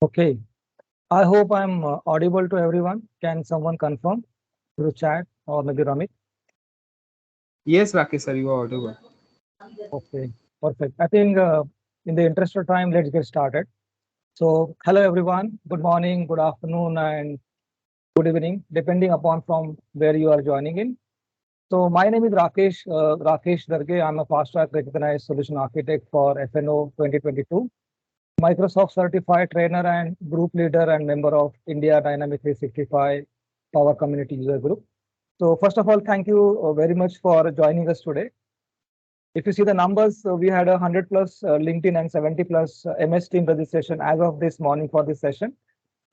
Okay. I hope I'm audible to everyone. Can someone confirm through chat or maybe Ramit? Yes, Rakesh sir, you are audible. Okay. Perfect. I think in the interest of time, let's get started. So, hello everyone. Good morning, good afternoon, and good evening, depending upon from where you are joining in. So, my name is Rakesh Darge. I'm a fast track recognized solution architect for FNO 2022, Microsoft certified trainer and group leader and member of India Dynamic 365 Power Community User Group. So first of all, thank you very much for joining us today. If you see the numbers, we had 100 plus LinkedIn and 70 plus MS Team registration as of this morning for this session.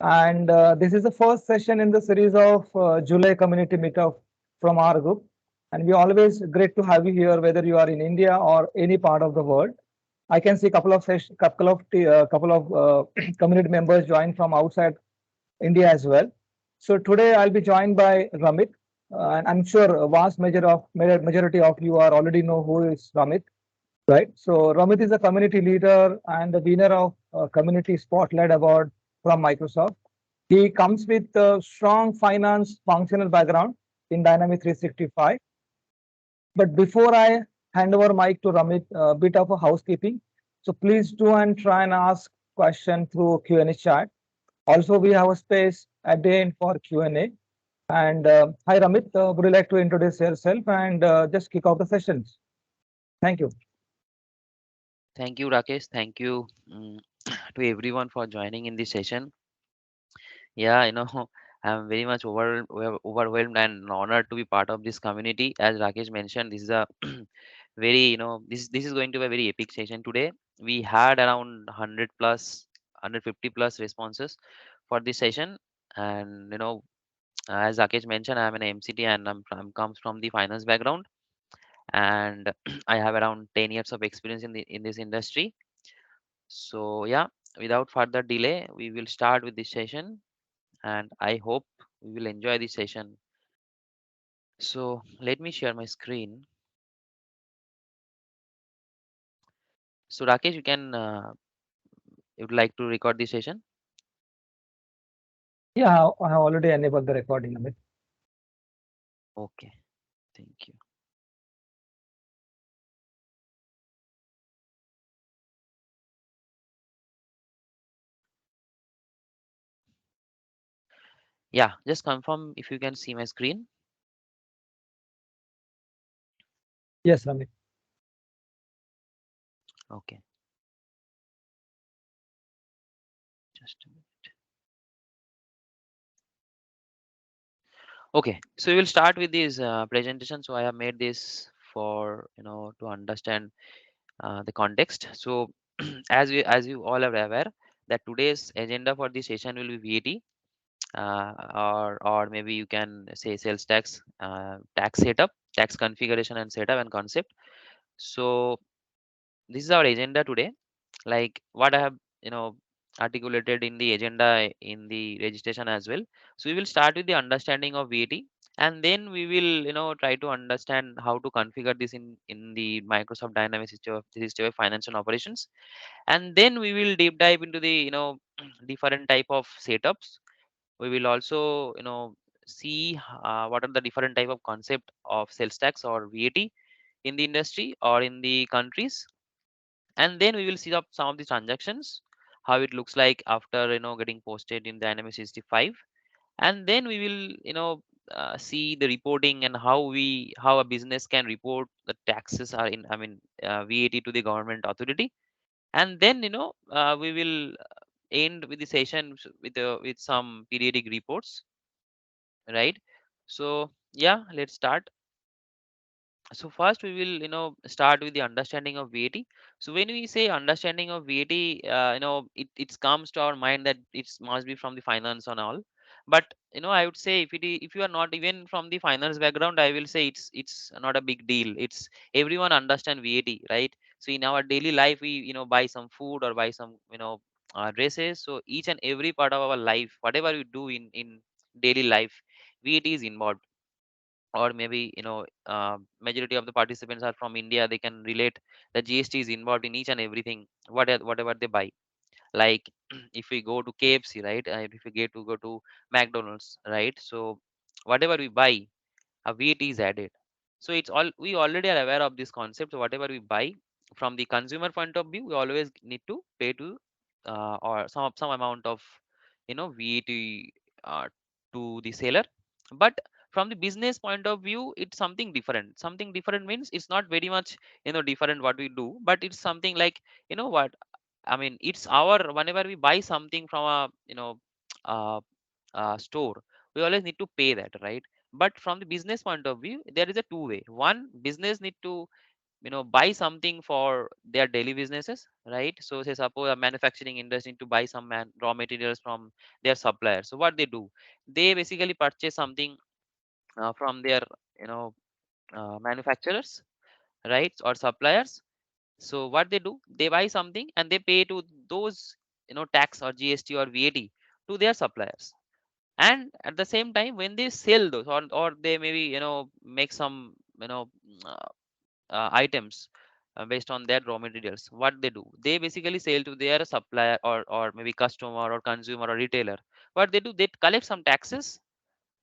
And this is the first session in the series of July community meetup from our group. And we always great to have you here, whether you are in India or any part of the world. I can see couple of community members join from outside India as well. So today I'll be joined by Ramit, and I'm sure a vast majority of you are already know who is Ramit, right? So Ramit is a community leader and the winner of Community Spotlight Award from Microsoft. He comes with a strong finance functional background in Dynamics 365. But before I hand over mic to Ramit, a bit of a housekeeping. So please do and try and ask question through Q&A chat. Also, we have a space at the end for Q&A. And hi, Ramit. Would you like to introduce yourself and just kick off the sessions? Thank you. Thank you, Rakesh. Thank you to everyone for joining in this session. Yeah, I'm very much overwhelmed and honored to be part of this community. As Rakesh mentioned, this is a very, this is going to be a very epic session today. We had around 100 plus, 150 plus responses for this session, and as Rakesh mentioned, I'm an MCT and I'm comes from the finance background, and I have around 10 years of experience in this industry. So yeah, without further delay, we will start with this session, and I hope we will enjoy this session. So let me share my screen. So Rakesh, you would like to record this session? Yeah, I have already enabled the recording, Amit. Okay, thank you. Yeah, just confirm if you can see my screen. Yes, Ramit. Okay, just a minute. Okay, so we will start with this presentation. So I have made this for to understand the context. So as you all are aware that today's agenda for this session will be VAT, or maybe you can say sales tax, tax setup, tax configuration and setup and concept. So this is our agenda today, like what I have articulated in the agenda in the registration as well. So we will start with the understanding of VAT, and then we will try to understand how to configure this in the Microsoft Dynamics 365 financial operations, and then we will deep dive into the different type of setups. We will also see what are the different type of concept of sales tax or VAT in the industry or in the countries, and then we will see some of the transactions, how it looks like after getting posted in Dynamics 365, and then we will see the reporting and how a business can report the taxes are in, I mean, VAT to the government authority, and then we will end with the session with some periodic reports, right? So yeah, let's start. So first we will start with the understanding of VAT. So when we say understanding of VAT, it comes to our mind that it must be from the finance and all. But I would say if you are not even from the finance background, I will say it's not a big deal. It's everyone understand VAT, right? So in our daily life we buy some food or buy some dresses. So each and every part of our life, whatever we do in daily life, VAT is involved. Or maybe majority of the participants are from India, they can relate the GST is involved in each and everything, whatever they buy. Like if we go to KFC, right, if we get to go to McDonald's, right, so whatever we buy, a VAT is added. So it's all, we already are aware of this concept. So whatever we buy, from the consumer point of view, we always need to pay to or some amount of VAT uh, to the seller. But from the business point of view, it's something different. Something different means it's not very much different what we do, but it's something like, what I mean, it's our, whenever we buy something from a uh, store, we always need to pay that, right? But from the business point of view, there is a two way. One, business need to buy something for their daily businesses, right? So say suppose a manufacturing industry need to buy some raw materials from their suppliers. So what they do, they basically purchase something from their you know manufacturers, right, or suppliers. So what they do, they buy something and they pay to those tax or GST or VAT to their suppliers. And at the same time, when they sell those, or they maybe make some uh, items based on their raw materials, what they do, they basically sell to their supplier, or maybe customer or consumer or retailer. What they do, they collect some taxes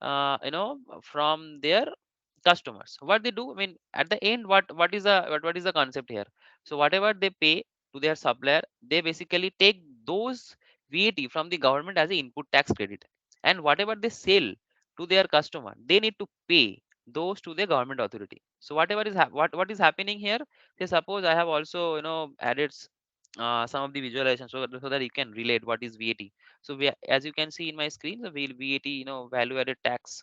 from their customers. What they do, I mean, at the end, what is the concept here? So whatever they pay to their supplier, they basically take those VAT from the government as a input tax credit. And whatever they sell to their customer, they need to pay those to the government authority. So whatever is what is happening here, say suppose I have also added some of the visualization, so that you can relate what is VAT. So as you can see in my screen, the VAT, value added tax.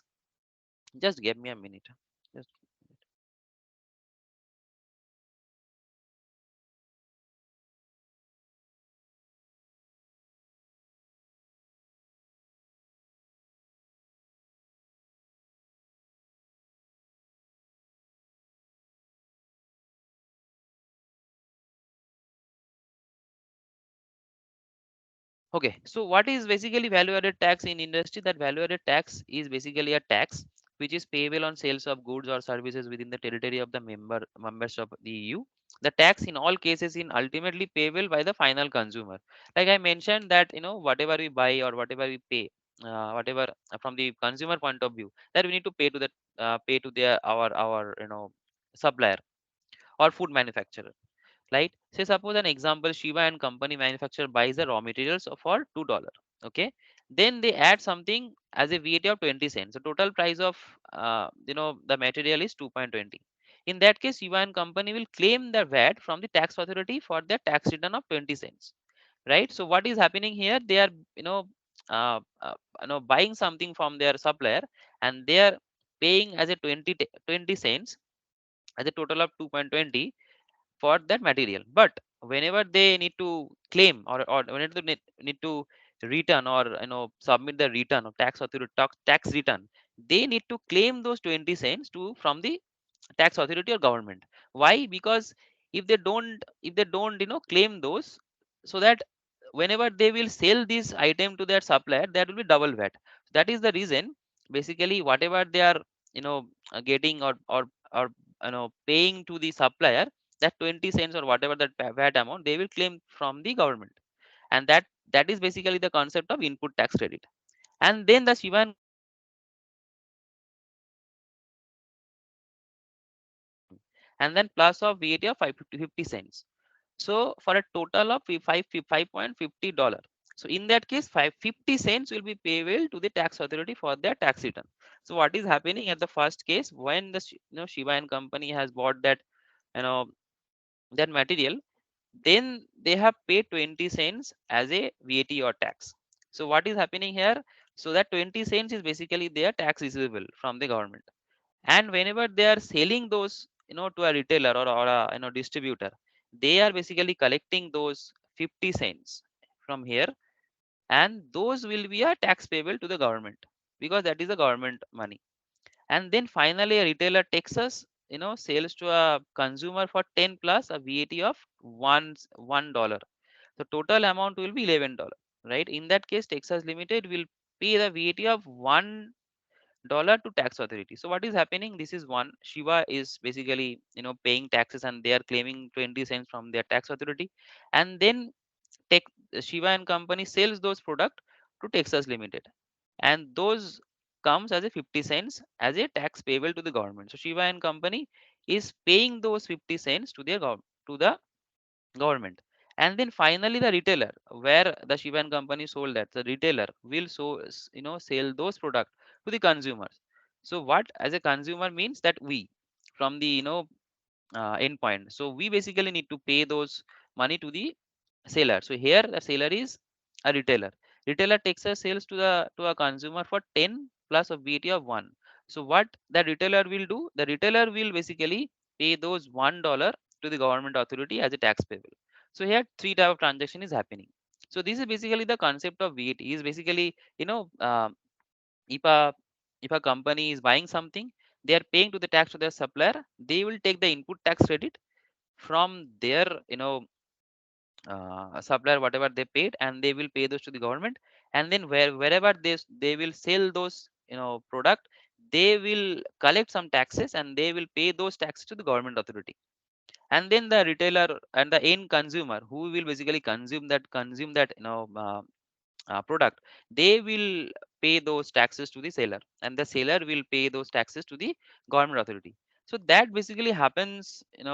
Just give me a minute. Just okay. So what is basically value added tax in industry? That value added tax is basically a tax which is payable on sales of goods or services within the territory of the members of the EU. The tax in all cases in ultimately payable by the final consumer. Like I mentioned that whatever we buy or whatever we pay, whatever from the consumer point of view, that we need to pay to the our supplier or food manufacturer, right? Say suppose an example, Shiva and company manufacturer buys the raw materials for $2. Okay, then they add something as a VAT of 20 cents. The total price of the material is 2.20. In that case, Shiva and company will claim the VAT from the tax authority for their tax return of 20 cents, right? So what is happening here? They are you know buying something from their supplier, and they are paying as a 20 cents as a total of 2.20 for that material. But whenever they need to claim, or whenever they need to return, or submit the return of tax authority tax return, they need to claim those 20 cents to from the tax authority or government. Why? Because if they don't claim those, so that whenever they will sell this item to their supplier, that will be double VAT. That is the reason, basically whatever they are getting, or paying to the supplier, that 20 cents or whatever that VAT amount, they will claim from the government. And that is basically the concept of input tax credit. And then the Shiva and and then plus of VAT of 550 cents. So for a total of 5.50 dollars. So in that case, 550 cents will be payable to the tax authority for their tax return. So what is happening at the first case, when the Shiva and company has bought that you know that material, then they have paid 20 cents as a VAT or tax. So what is happening here? So that 20 cents is basically their tax receivable from the government. And whenever they are selling those to a retailer, or a distributor, they are basically collecting those 50 cents from here, and those will be a tax payable to the government, because that is the government money. And then finally a retailer takes us sales to a consumer for 10 plus a VAT of $1. The total amount will be $11, right? In that case, Texas Limited will pay the VAT of $1 to tax authority. So what is happening? This is one. Shiva is basically paying taxes, and they are claiming 20 cents from their tax authority. And then Shiva and Company sells those product to Texas Limited, and those comes as a 50 cents as a tax payable to the government. So Shiva and Company is paying those 50 cents to their to the government. And then finally the retailer, where the Shiva and Company sold, that the retailer will sell those product to the consumers. So what as a consumer means that we, from the endpoint, so we basically need to pay those money to the seller. So here the seller is a retailer. Retailer takes a sales to a consumer for 10 plus of VAT of 1. So what the retailer will do, the retailer will basically pay those $1 to the government authority as a tax payable. So here three type of transaction is happening. So this is basically the concept of VAT. Is basically, if a company is buying something, they are paying to the tax to their supplier. They will take the input tax credit from their supplier, whatever they paid, and they will pay those to the government. And then wherever they will sell those product, they will collect some taxes and they will pay those taxes to the government authority. And then the retailer and the end consumer who will basically consume that product, they will pay those taxes to the seller, and the seller will pay those taxes to the government authority. So that basically happens in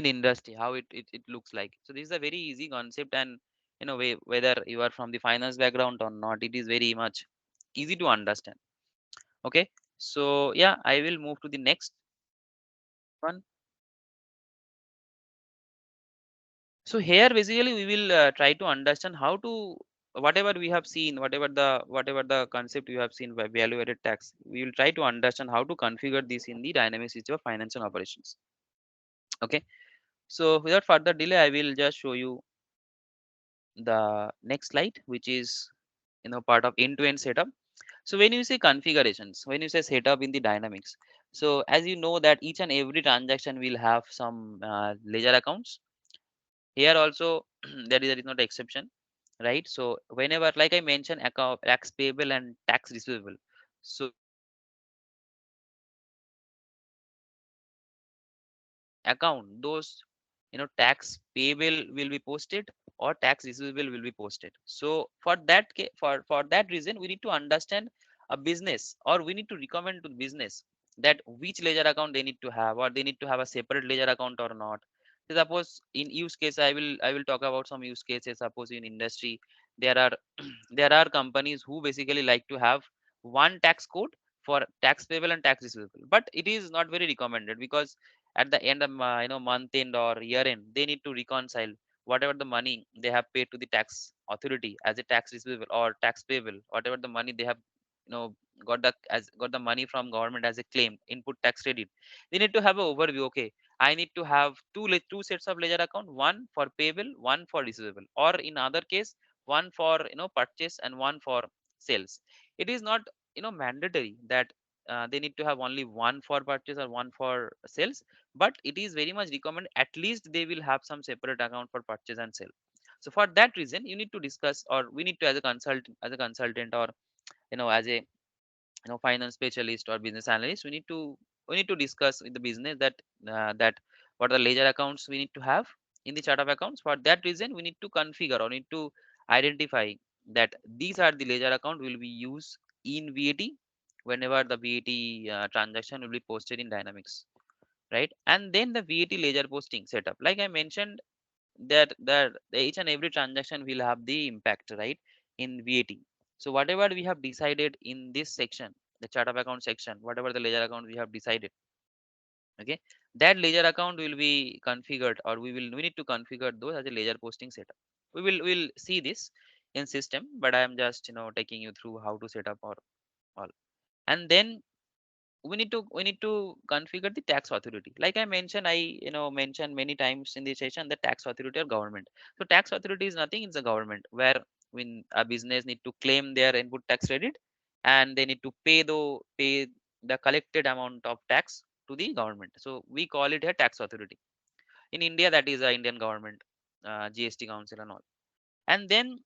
industry, how it looks like. So this is a very easy concept, and whether you are from the finance background or not, it is very much easy to understand. Okay, so yeah, I will move to the next one. So here basically we will try to understand how to, whatever we have seen, whatever the concept you have seen by value added tax, we will try to understand how to configure this in the dynamic system of financial operations. Okay, so without further delay, I will just show you the next slide, which is part of end-to-end setup. So when you say configurations, when you say setup in the dynamics, so as you know that each and every transaction will have some ledger accounts. Here also there is not exception, right? So whenever, like I mentioned, account tax payable and tax receivable, so account those tax payable will be posted or tax receivable will be posted. So for for that reason, we need to understand a business, or we need to recommend to the business that which ledger account they need to have, or they need to have a separate ledger account or not. So suppose in use case, I will talk about some use cases. Suppose in industry there are there are companies who basically like to have one tax code for tax payable and tax receivable, but it is not very recommended, because at the end of month end or year end, they need to reconcile whatever the money they have paid to the tax authority as a tax receivable or tax payable, whatever the money they have you know got the money from government as a claim input tax credit. They need to have an overview. Okay, I need to have two sets of ledger account, one for payable, one for receivable, or in other case, one for purchase and one for sales. It is not mandatory that they need to have only one for purchase or one for sales, but it is very much recommended at least they will have some separate account for purchase and sale. So for that reason, you need to discuss, or we need to, as a consultant, or as a finance specialist or business analyst, we need to discuss with the business that what are the ledger accounts we need to have in the chart of accounts. For that reason, we need to configure or need to identify that these are the ledger account will be used in VAT whenever the VAT transaction will be posted in dynamics, right? And then the VAT ledger posting setup, like I mentioned, that each and every transaction will have the impact, right, in VAT. So whatever we have decided in this section, the chart of account section, whatever the ledger account we have decided, okay, that ledger account will be configured, or we need to configure those as a ledger posting setup. We'll see this in system, but I am just taking you through how to set up or all. And then we need to configure the tax authority. Like I mentioned, I mentioned many times in the session, the tax authority or government. So tax authority is nothing, it's a government where when a business need to claim their input tax credit, and they need to pay the collected amount of tax to the government. So we call it a tax authority. In India, that is a Indian government, GST council and all. And then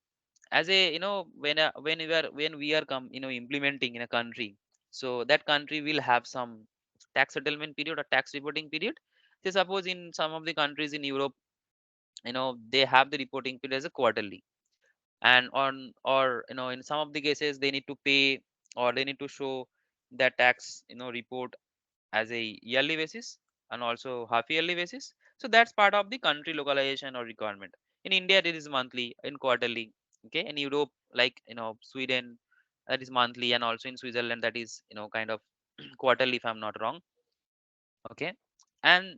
as a when we are implementing in a country, so that country will have some tax settlement period or tax reporting period. So suppose in some of the countries in Europe, they have the reporting period as a quarterly, and on or in some of the cases they need to pay or they need to show that tax report as a yearly basis and also half yearly basis. So that's part of the country localization or requirement. In India it is monthly, in quarterly. Okay, in Europe, like Sweden, that is monthly, and also in Switzerland that is kind of quarterly, if I'm not wrong. Okay, and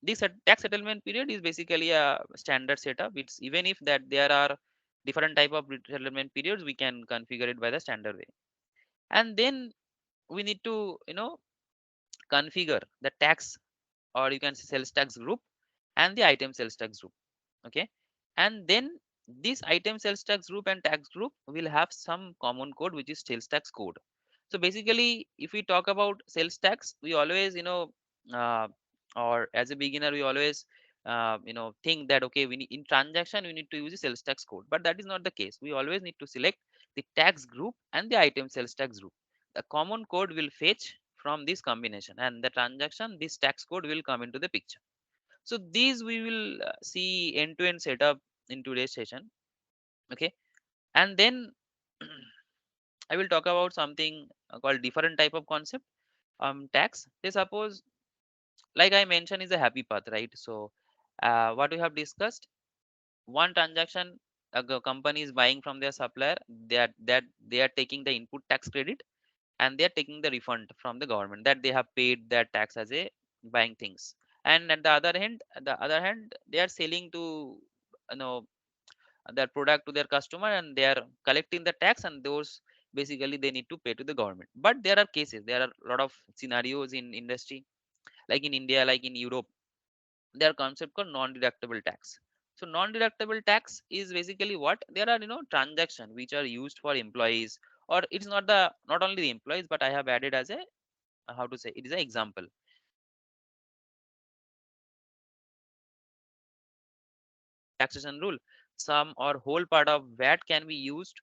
this tax settlement period is basically a standard setup. It's even if that there are different type of settlement periods, we can configure it by the standard way. And then we need to configure the tax, or you can say sales tax group, and the item sales tax group. Okay, and then this item sales tax group and tax group will have some common code, which is sales tax code. So basically, if we talk about sales tax, we always uh, or as a beginner we always think that okay, we need, in transaction we need to use the sales tax code, but that is not the case. We always need to select the tax group and the item sales tax group. The common code will fetch from this combination, and the transaction, this tax code will come into the picture. So these we will see end-to-end setup in today's session. Okay, and then I will talk about something called different type of concept. Tax, say suppose, like I mentioned, is a happy path, right? So what we have discussed, one transaction, company is buying from their supplier, that they are taking the input tax credit, and they are taking the refund from the government that they have paid that tax as a buying things. And at the other hand they are selling to you know their product to their customer, and they are collecting the tax, and those basically they need to pay to the government. But there are cases, there are a lot of scenarios in industry, like in India, like in Europe, there are concept called non-deductible tax. So non-deductible tax is basically what, there are transaction which are used for employees, or it's not only the employees, but I have added as a how to say, it is an example. Taxation rule, some or whole part of VAT can be used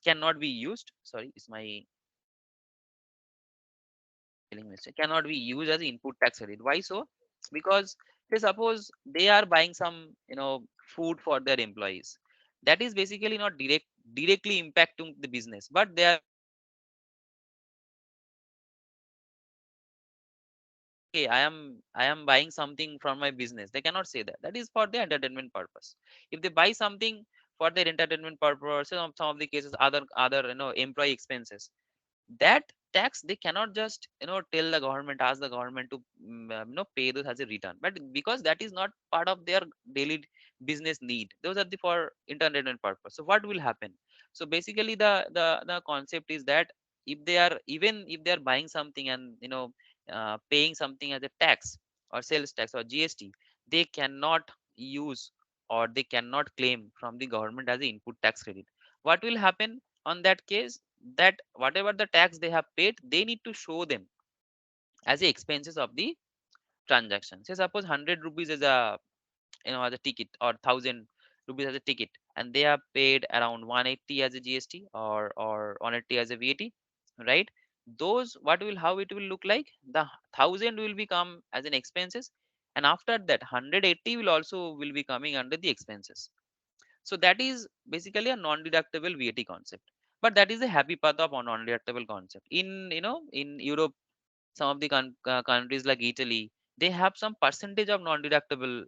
cannot be used, sorry, it's my spelling mistake, cannot be used as input tax credit. Why so? Because say suppose they are buying some food for their employees, that is basically not directly impacting the business, but they are okay, I am buying something from my business, they cannot say that. That is for their entertainment purpose. If they buy something for their entertainment purpose, some of the cases, other employee expenses, that tax they cannot just tell the government, ask the government to pay those as a return, but because that is not part of their daily business need, those are the for entertainment purpose. So what will happen? So basically the concept is that if they are, even if they are buying something and paying something as a tax or sales tax or GST, they cannot use or they cannot claim from the government as a input tax credit. What will happen on that case? That whatever the tax they have paid, they need to show them as the expenses of the transaction. Say suppose 100 rupees is a as a ticket, or 1000 rupees as a ticket, and they have paid around 180 as a GST, or 180 as a VAT, right? Those, what will, how it will look like, the 1000 will become as an expenses, and after that 180 will also will be coming under the expenses. So that is basically a non-deductible VAT concept. But that is a happy path of a non-deductible concept. In in Europe, some of the countries like Italy, they have some percentage of non-deductible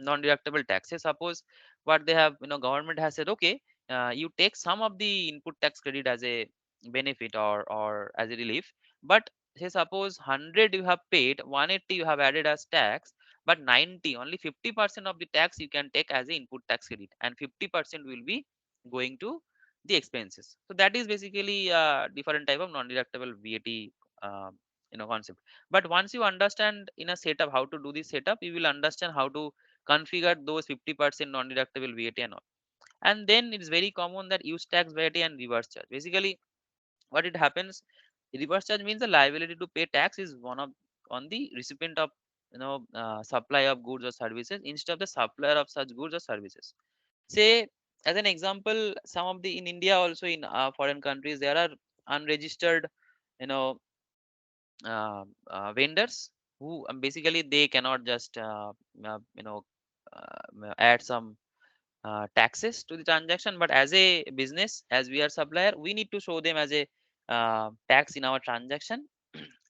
non-deductible taxes. Suppose what they have, government has said, okay, you take some of the input tax credit as a benefit, or as a relief, but say suppose 100 you have paid, 180 you have added as tax, but 90, only 50% of the tax you can take as a input tax credit, and 50% will be going to the expenses. So that is basically a different type of non-deductible VAT concept. But once you understand in a setup how to do this setup, you will understand how to configure those 50% non-deductible VAT and all. And then it's very common that use tax VAT and reverse charge. Basically, what it happens, reverse charge means the liability to pay tax is one of on the recipient of supply of goods or services instead of the supplier of such goods or services. Say as an example, some of the in India, also in foreign countries, there are unregistered you know vendors who basically they cannot just add some taxes to the transaction, but as a business, as we are supplier, we need to show them as a tax in our transaction.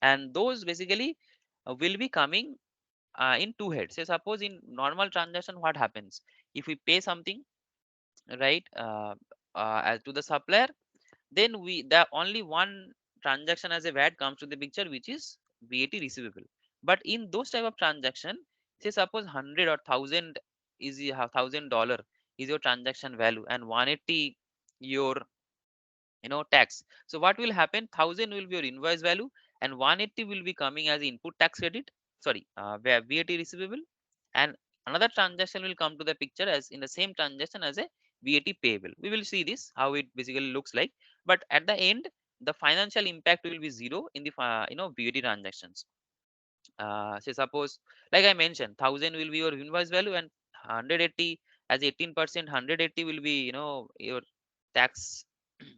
And those basically will be coming in two heads. Say suppose in normal transaction, what happens if we pay something, right, as to the supplier, then the only one transaction as a VAT comes to the picture, which is VAT receivable. But in those type of transaction, say suppose 100 or 1000 is $1,000 is your transaction value, and 180 your tax. So what will happen, 1000 will be your invoice value, and 180 will be coming as input tax credit, sorry, VAT receivable. And another transaction will come to the picture as in the same transaction as a VAT payable. We will see this how it basically looks like, but at the end the financial impact will be zero in the VAT transactions. Say suppose, like I mentioned, 1000 will be your invoice value, and 180 as 18%, 180 will be your tax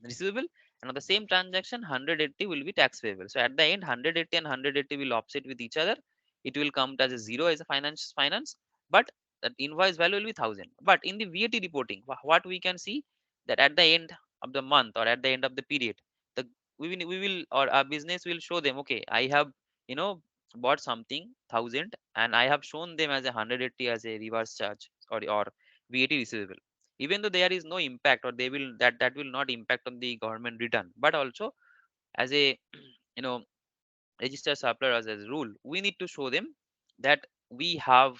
receivable, and on the same transaction 180 will be tax payable. So at the end 180 and 180 will offset with each other. It will come as a zero as a finance, but that invoice value will be 1000. But in the VAT reporting, what we can see, that at the end of the month or at the end of the period, the we will or our business will show them, okay, I have you know bought something 1000, and I have shown them as a 180 as a reverse charge, or VAT receivable, even though there is no impact, or they will that will not impact on the government return. But also as a you know registered supplier, as a rule, we need to show them that we have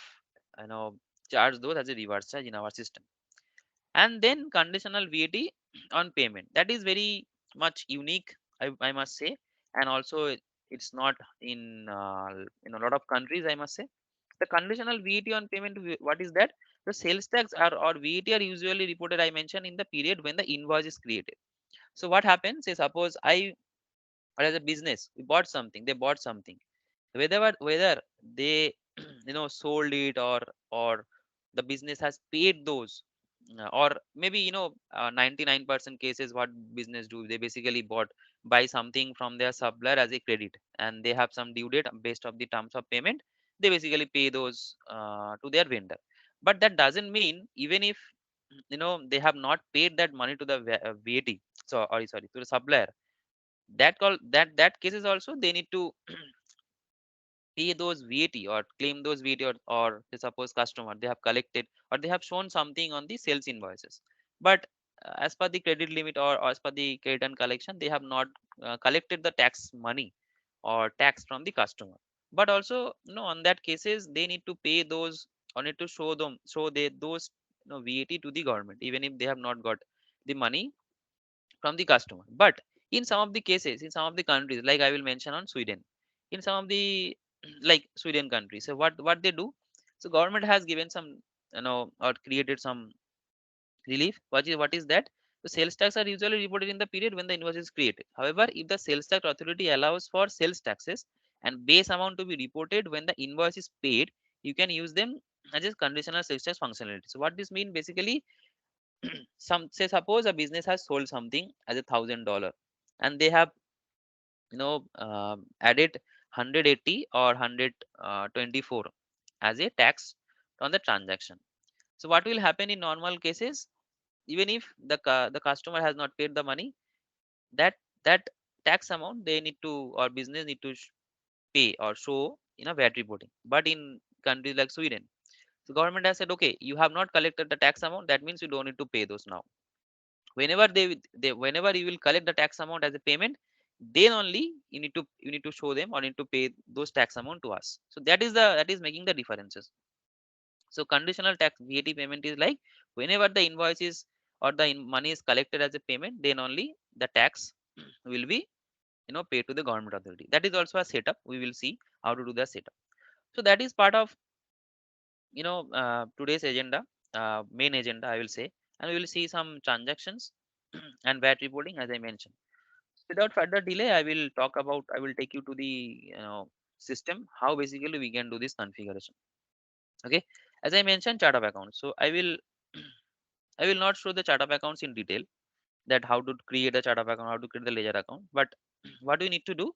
you know charged those as a reverse charge in our system. And then conditional VAT on payment, that is very much unique, I must say. And also it's not in a lot of countries, I must say. The conditional VAT on payment, what is that? The sales tax or VAT are usually reported, I mentioned, in the period when the invoice is created. So what happens is, suppose I, or as a business, we bought something, they bought something, whether they sold it, or the business has paid those, or maybe 99% cases, what business do, they basically buy something from their supplier as a credit, and they have some due date based of the terms of payment, they basically pay those to their vendor. But that doesn't mean, even if they have not paid that money to the VAT, so, or sorry, to the supplier, that cases also they need to pay those VAT or claim those VAT, or say suppose customer, they have collected or they have shown something on the sales invoices, but as per the credit limit, or as per the credit and collection, they have not collected the tax money or tax from the customer. But also on that cases, they need to pay those, or need to show those VAT to the government, even if they have not got the money from the customer. But in some of the cases, in some of the countries, like I will mention on Sweden, in some of the like Sweden countries, so what they do, so government has given some or created some relief. What is that? The sales tax are usually reported in the period when the invoice is created. However, if the sales tax authority allows for sales taxes and base amount to be reported when the invoice is paid, you can use them as a conditional sales tax functionality. So what this mean basically, some, say suppose a business has sold something as $1,000, and they have added 180 or 124 as a tax on the transaction. So what will happen in normal cases, even if the customer has not paid the money, that tax amount they need to, or business need to pay or show in a VAT reporting. But in countries like Sweden, the government has said, okay, you have not collected the tax amount, that means you don't need to pay those now. Whenever whenever you will collect the tax amount as a payment, then only you need to show them, or need to pay those tax amount to us. So that is making the differences. So conditional tax VAT payment is like, whenever the invoice is, or the money is collected as a payment, then only the tax will be paid to the government authority. That is also a setup. We will see how to do the setup. So that is part of today's agenda, main agenda, I will say. And we will see some transactions and VAT reporting, as I mentioned. Without further delay, I will take you to the system, how basically we can do this configuration. Okay, as I mentioned, chart of accounts. So I will not show the chart of accounts in detail, that how to create a chart of account, how to create the ledger account. But what we need to do,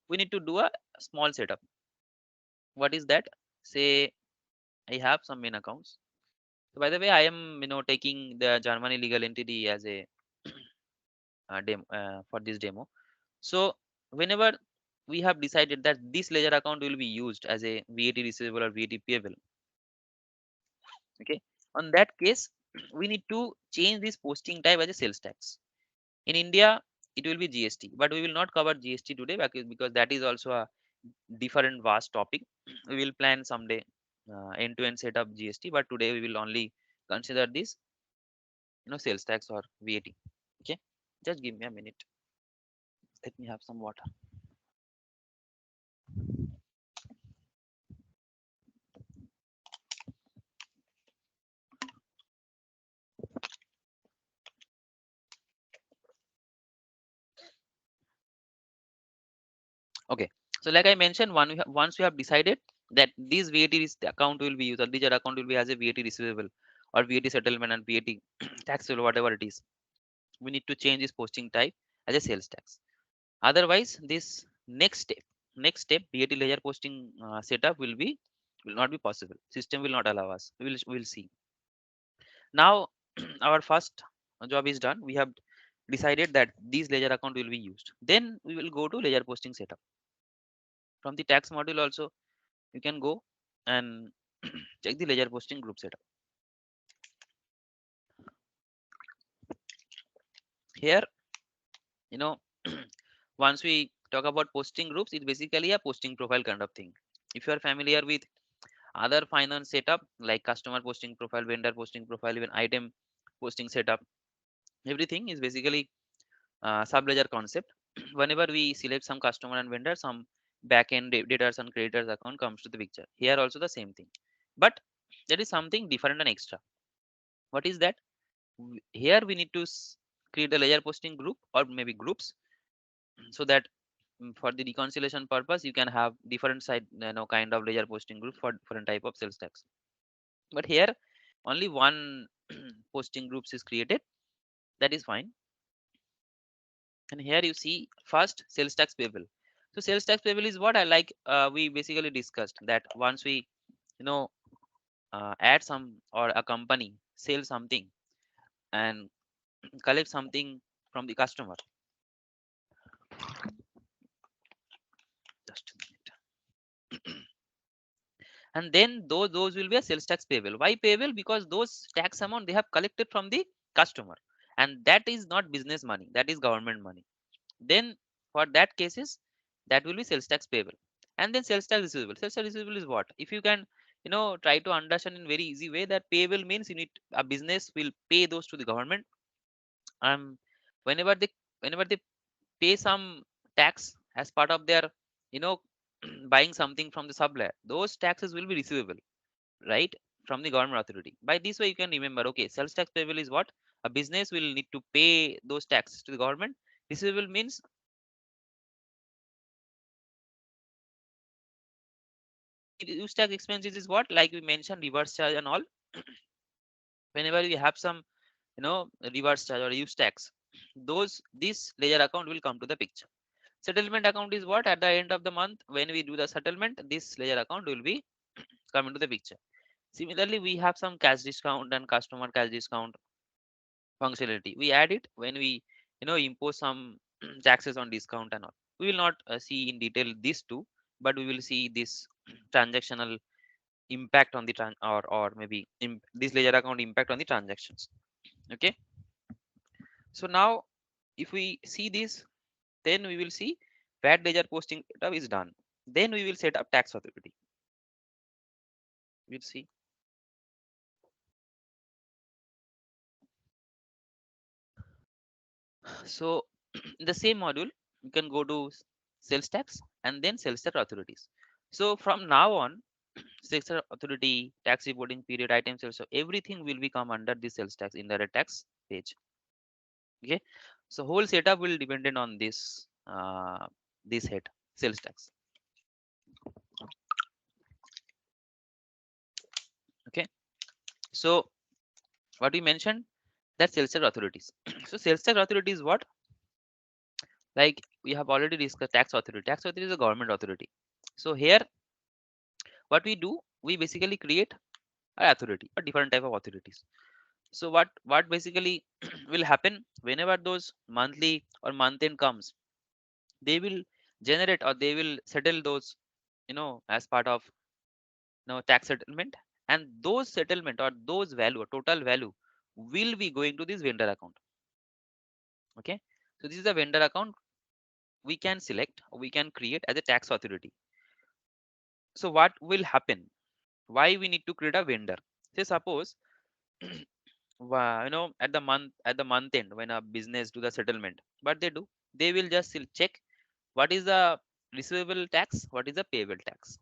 we need to do a small setup. What is that? Say I have some main accounts, So by the way, I am taking the Germany legal entity as a demo for this demo. So whenever we have decided that this ledger account will be used as a VAT receivable or VAT payable, okay, on that case we need to change this posting type as a sales tax. In India, it will be GST, but we will not cover GST today because that is also a different vast topic. We will plan someday end-to-end setup GST, but today we will only consider this, sales tax or VAT. Okay, just give me a minute. Let me have some water. Okay, so like I mentioned, once we have decided that this VAT account will be used, or this account will be as a VAT receivable or VAT settlement and VAT taxable, whatever it is, we need to change this posting type as a sales tax. Otherwise, this next step VAT ledger posting setup will not be possible. System will not allow us. We'll see. Now our first job is done. We have decided that this ledger account will be used. Then we will go to ledger posting setup. From the tax module also, you can go and check the ledger posting group setup. Here, you know, once we talk about posting groups, it's basically a posting profile kind of thing. If you are familiar with other finance setup like customer posting profile, vendor posting profile, even item posting setup, everything is basically sub-ledger concept. Whenever we select some customer and vendor, some back-end debtors and creditors account comes to the picture. Here also the same thing, but there is something different and extra. What is that? Here we need to create a ledger posting group or maybe groups, so that for the reconciliation purpose you can have different side kind of ledger posting group for different type of sales tax. But here only one posting groups is created, that is fine. And here you see first sales tax payable. So sales tax payable is what I like, we basically discussed that once we you know add some, or a company sell something and collect something from the customer. Just a minute. And then those will be a sales tax payable. Why payable? Because those tax amount they have collected from the customer, and that is not business money, that is government money. Then for that cases, that will be sales tax payable. And then sales tax receivable. Sales tax receivable is what? If you can try to understand in very easy way, that payable means you need a business will pay those to the government. um whenever they pay some tax as part of their you know buying something from the supplier, those taxes will be receivable, right, from the government authority. By this way you can remember, okay, sales tax payable is what? A business will need to pay those taxes to the government. Receivable means use tax expenses is what, like we mentioned, reverse charge and all. Whenever we have some reverse charge or use tax, those this ledger account will come to the picture. Settlement account is what? At the end of the month when we do the settlement, this ledger account will be come into the picture. Similarly, we have some cash discount and customer cash discount functionality. We add it when we impose some taxes on discount and all. We will not see in detail these two, but we will see this transactional impact on the or maybe this ledger account impact on the transactions. Okay, so now if we see this, then we will see VAT ledger posting setup is done. Then we will set up tax authority. We'll see. So in the same module, you can go to sales tax and then sales tax authorities. So from now on, sales tax authority, tax reporting period, item sales, so everything will become under the sales tax indirect tax page. Okay, so whole setup will dependent on this head, sales tax. Okay, so what we mentioned, that sales tax authorities. So sales tax authority is what? Like we have already discussed tax authority. Tax authority is a government authority. So here what we do, we basically create or authority or different type of authorities. So what basically will happen whenever those monthly or month end comes, they will generate or they will settle those, as part of, tax settlement, and those settlement or those value or total value will be going to this vendor account. Okay, so this is a vendor account we can select or we can create as a tax authority. So what will happen, why we need to create a vendor? Say suppose at the month end when a business do the settlement, what they do, they will just check what is the receivable tax, what is the payable tax.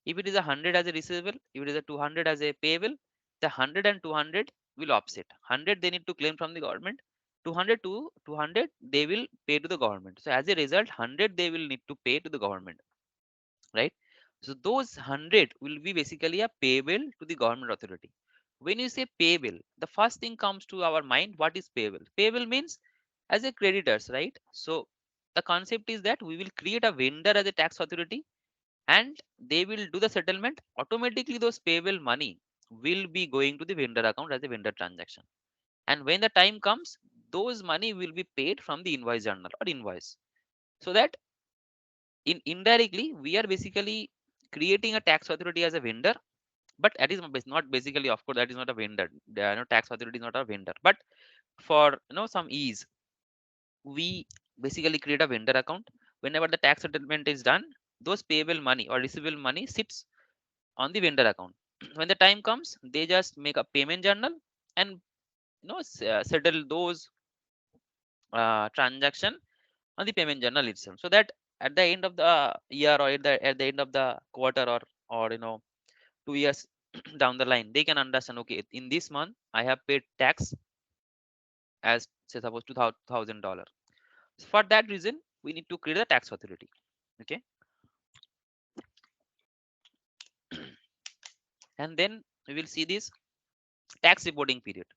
If it is 100 as a receivable, if it is a 200 as a payable, the 100 and 200 will offset. 100 they need to claim from the government, 200 to 200 they will pay to the government. So as a result, 100 they will need to pay to the government, right? So those 100 will be basically a payable to the government authority. When you say payable, the first thing comes to our mind, what is payable? Payable means as a creditors, right? So the concept is that we will create a vendor as a tax authority, and they will do the settlement. Automatically those payable money will be going to the vendor account as a vendor transaction, and when the time comes, those money will be paid from the invoice journal or invoice. So that in indirectly we are basically creating a tax authority as a vendor, but that is not basically, of course, that is not a vendor. Tax authority is not a vendor, but for some ease, we basically create a vendor account. Whenever the tax settlement is done, those payable money or receivable money sits on the vendor account. When the time comes, they just make a payment journal and settle those transaction on the payment journal itself, so that at the end of the year or at the end of the quarter, or 2 years down the line, they can understand, okay, in this month I have paid tax as, say suppose $2,000. For that reason, we need to create a tax authority. Okay, and then we will see this tax reporting period.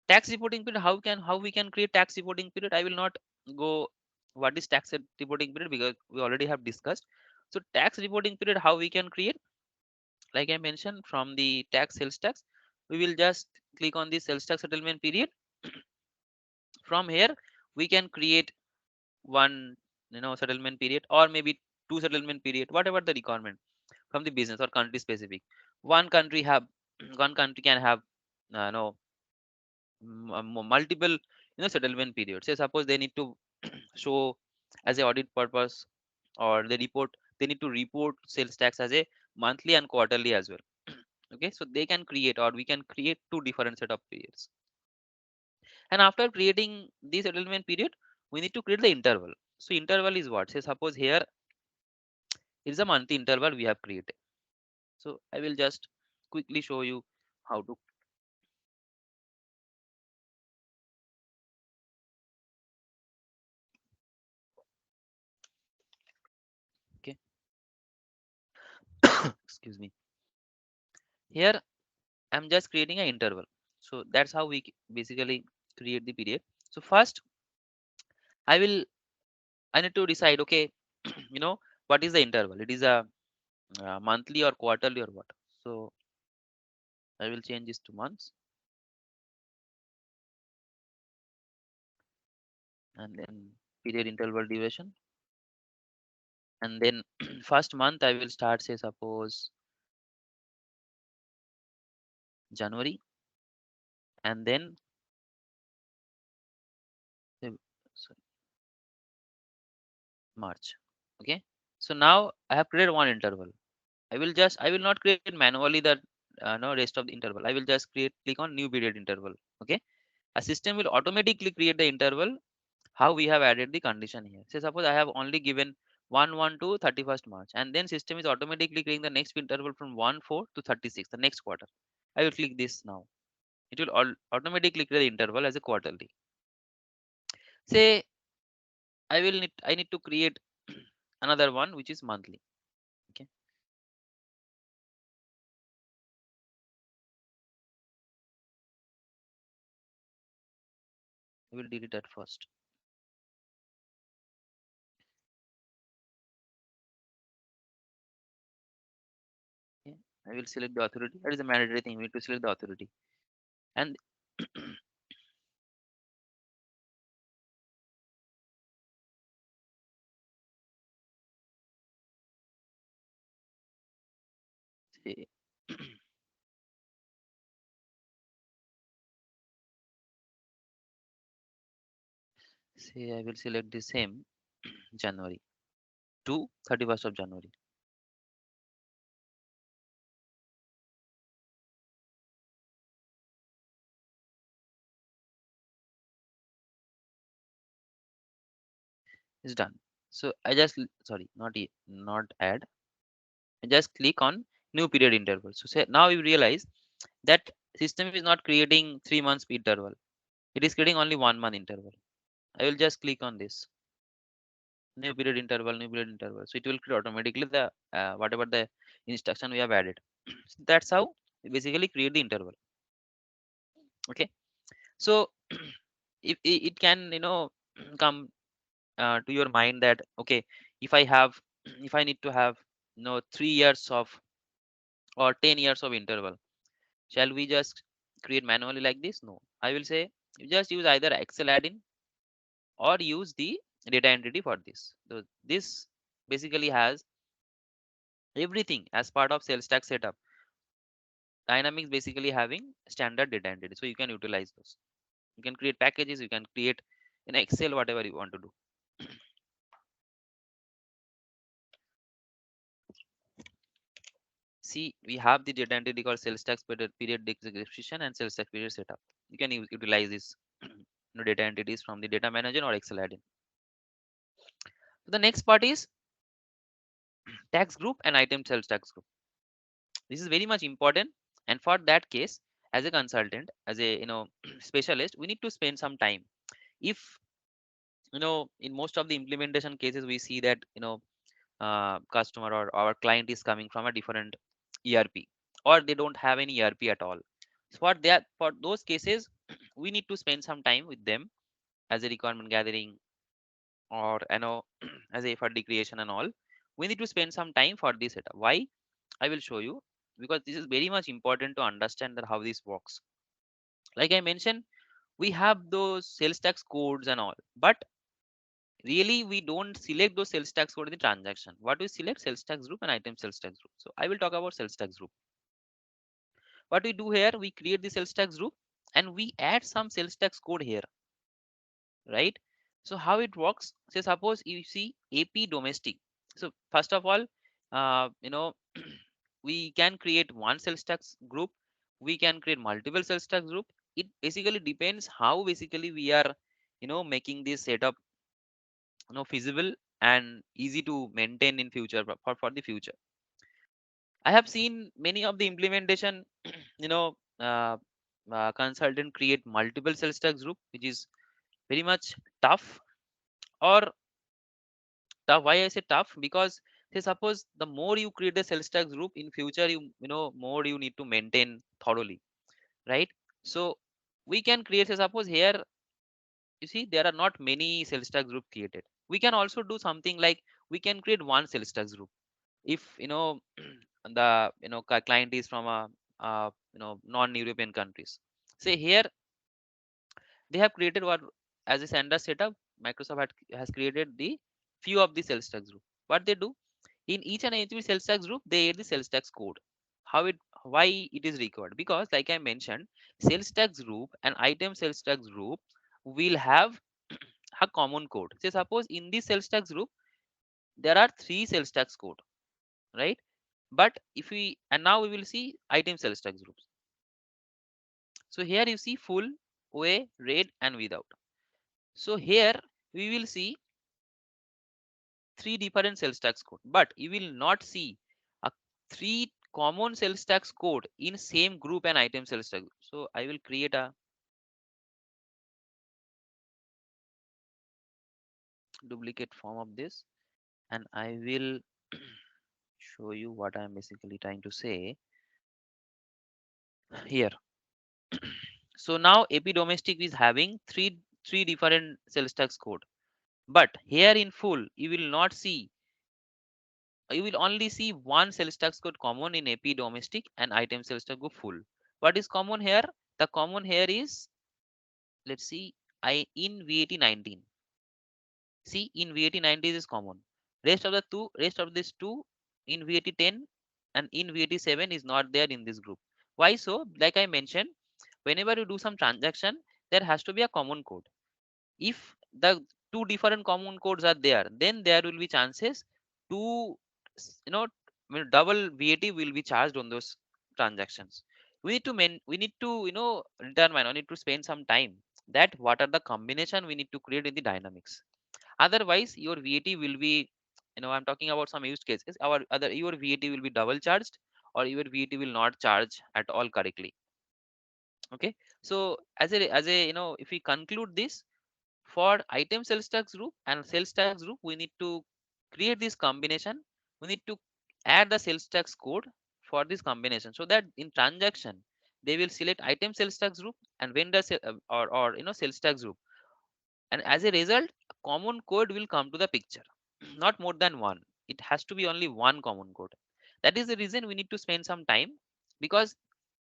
Tax reporting period, how we can create tax reporting period, I will not go what is tax reporting period, because we already have discussed. So tax reporting period, how we can create, like I mentioned, from the tax sales tax, we will just click on the sales tax settlement period. From here we can create one settlement period, or maybe two settlement period, whatever the requirement from the business or country specific. One country have one country can have no multiple settlement periods. Say suppose they need to show as a audit purpose, or they need to report sales tax as a monthly and quarterly as well. Okay, so they can create, or we can create two different set of periods. And after creating the settlement period, we need to create the interval. So interval is what? Say suppose here is a monthly interval we have created. So I will just quickly show you how to. Okay, excuse me. Here I'm just creating an interval. So that's how we basically create the period. So first I will I need to decide, okay, what is the interval? It is a monthly or quarterly or what? So I will change this to months, and then period interval duration, and then first month I will start, say suppose January, and then say, sorry, March. Okay, so now I have created one interval. I will not create manually the no rest of the interval. I will just click on new period interval. Okay, a system will automatically create the interval how we have added the condition here. Say suppose I have only given 1 to 31st March, and then system is automatically creating the next interval from 1/4 to 36, the next quarter. I will click this now. It will automatically create the interval as a quarterly. Say I need to create another one which is monthly. Okay, I will delete that first. Okay. I will select the authority. That is a mandatory thing. We need to select the authority. And say, say I will select the same January to 31st of January. It's done. So I just sorry, not add. I just click on new period interval. So say now you realize that system is not creating 3 months interval. It is creating only 1 month interval. I will just click on this new period interval, new period interval. So it will create automatically the whatever the instruction we have added. So that's how we basically create the interval. Okay. So if it can come to your mind that okay, if I have if I need to have 3 years of or 10 years of interval, shall we just create manually like this? No, I will say you just use either Excel add-in or use the data entity for this. So this basically has everything as part of sales tax setup. Dynamics basically having standard data entity, so you can utilize those. You can create packages, you can create in Excel whatever you want to do. See, we have the data entity called sales tax period description and sales tax period setup. You can utilize this data entities from the data manager or Excel add-in. So the next part is tax group and item sales tax group. This is very much important, and for that case, as a consultant, as a specialist, we need to spend some time. If in most of the implementation cases, we see that customer or our client is coming from a different ERP, or they don't have any ERP at all. So for those cases, we need to spend some time with them as a requirement gathering, or as a FRD creation and all. We need to spend some time for this setup. Why? I will show you, because this is very much important to understand that how this works. Like I mentioned, we have those sales tax codes and all, but really we don't select those sales tax code in the transaction. What we select? Sales tax group and item sales tax group. So I will talk about sales tax group. What we do here, we create the sales tax group and we add some sales tax code here, right? So how it works? Say suppose you see AP domestic. So first of all, we can create one sales tax group. We can create multiple sales tax group. It basically depends how basically we are, making this setup, feasible and easy to maintain in future for the future. I have seen many of the implementation, you know, uh, consultant create multiple sales tax group, which is very much tough. Or tough. Why I say tough? Because say suppose the more you create a sales tax group in future, more you need to maintain thoroughly, right? So we can create. Say suppose here you see there are not many sales tax group created. We can also do something like we can create one sales tax group. If the client is from a non-European countries. Say here they have created what as a standard setup. Microsoft has created the few of the sales tax group. What they do in each and every sales tax group, they add the sales tax code. How it why it is required? Because like I mentioned, sales tax group and item sales tax group will have a common code. Say suppose in this sales tax group there are three sales tax code, right? But if we and now we will see item sales tax groups. So here you see full, OA, red and without. So here we will see three different sales tax code, but you will not see a three common sales tax code in same group and item sales tax group. So I will create a duplicate form of this and I will show you what I am basically trying to say here. So now AP domestic is having three different sales tax code, but here in full you will not see you will only see one sales tax code common in AP domestic and item sales tax group full. What is common here? The common here is, let's see, I in VAT 19. See, in VAT 19 is common. Rest of these two in VAT 10 and in VAT 7 is not there in this group. Why so? Like I mentioned, whenever you do some transaction, there has to be a common code. If the two different common codes are there, then there will be chances to, you know, double VAT will be charged on those transactions. We need to, determine, or need to spend some time that what are the combination we need to create in the dynamics. Otherwise your VAT will be, I'm talking about some use cases, your VAT will be double charged, or your VAT will not charge at all correctly. Okay, so as a if we conclude this, for item sales tax group and sales tax group, we need to create this combination. We need to add the sales tax code for this combination, so that in transaction they will select item sales tax group and or sales tax group, and as a result a common code will come to the picture. Not more than one, it has to be only one common code. That is the reason we need to spend some time, because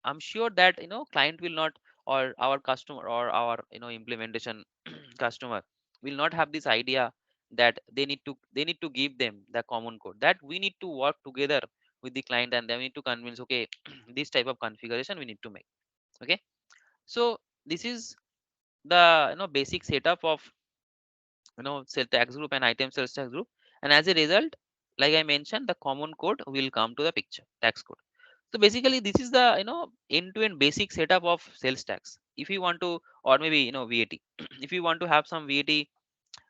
I'm sure that client will not, or our customer, or our implementation customer will not have this idea that they need to give them the common code, that we need to work together with the client, and they need to convince, okay, this type of configuration we need to make. Okay, so this is the basic setup of sales tax group and item sales tax group, and as a result, like I mentioned, the common code will come to the picture, tax code. So basically this is the end-to-end basic setup of sales tax. If you want to, or maybe VAT, if you want to have some VAT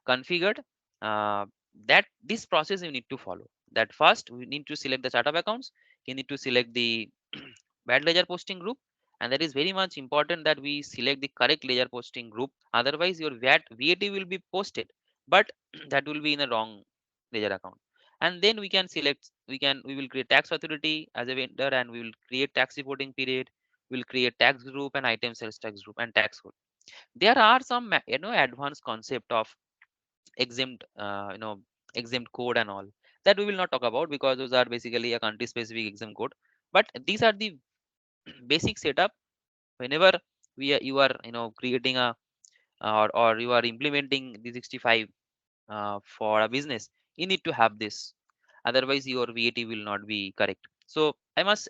configured, uh, that this process you need to follow. That first we need to select the chart of accounts, you need to select the bad ledger posting group, and that is very much important that we select the correct ledger posting group. Otherwise your VAT will be posted, but that will be in a wrong ledger account. And then we will create tax authority as a vendor, and we will create tax reporting period, we'll create tax group and item sales tax group and tax code. There are some advanced concept of exempt exempt code and all, that we will not talk about, because those are basically a country specific exempt code. But these are the basic setup. Whenever you are creating a, or you are implementing the 65 for a business, you need to have this. Otherwise your VAT will not be correct. So I must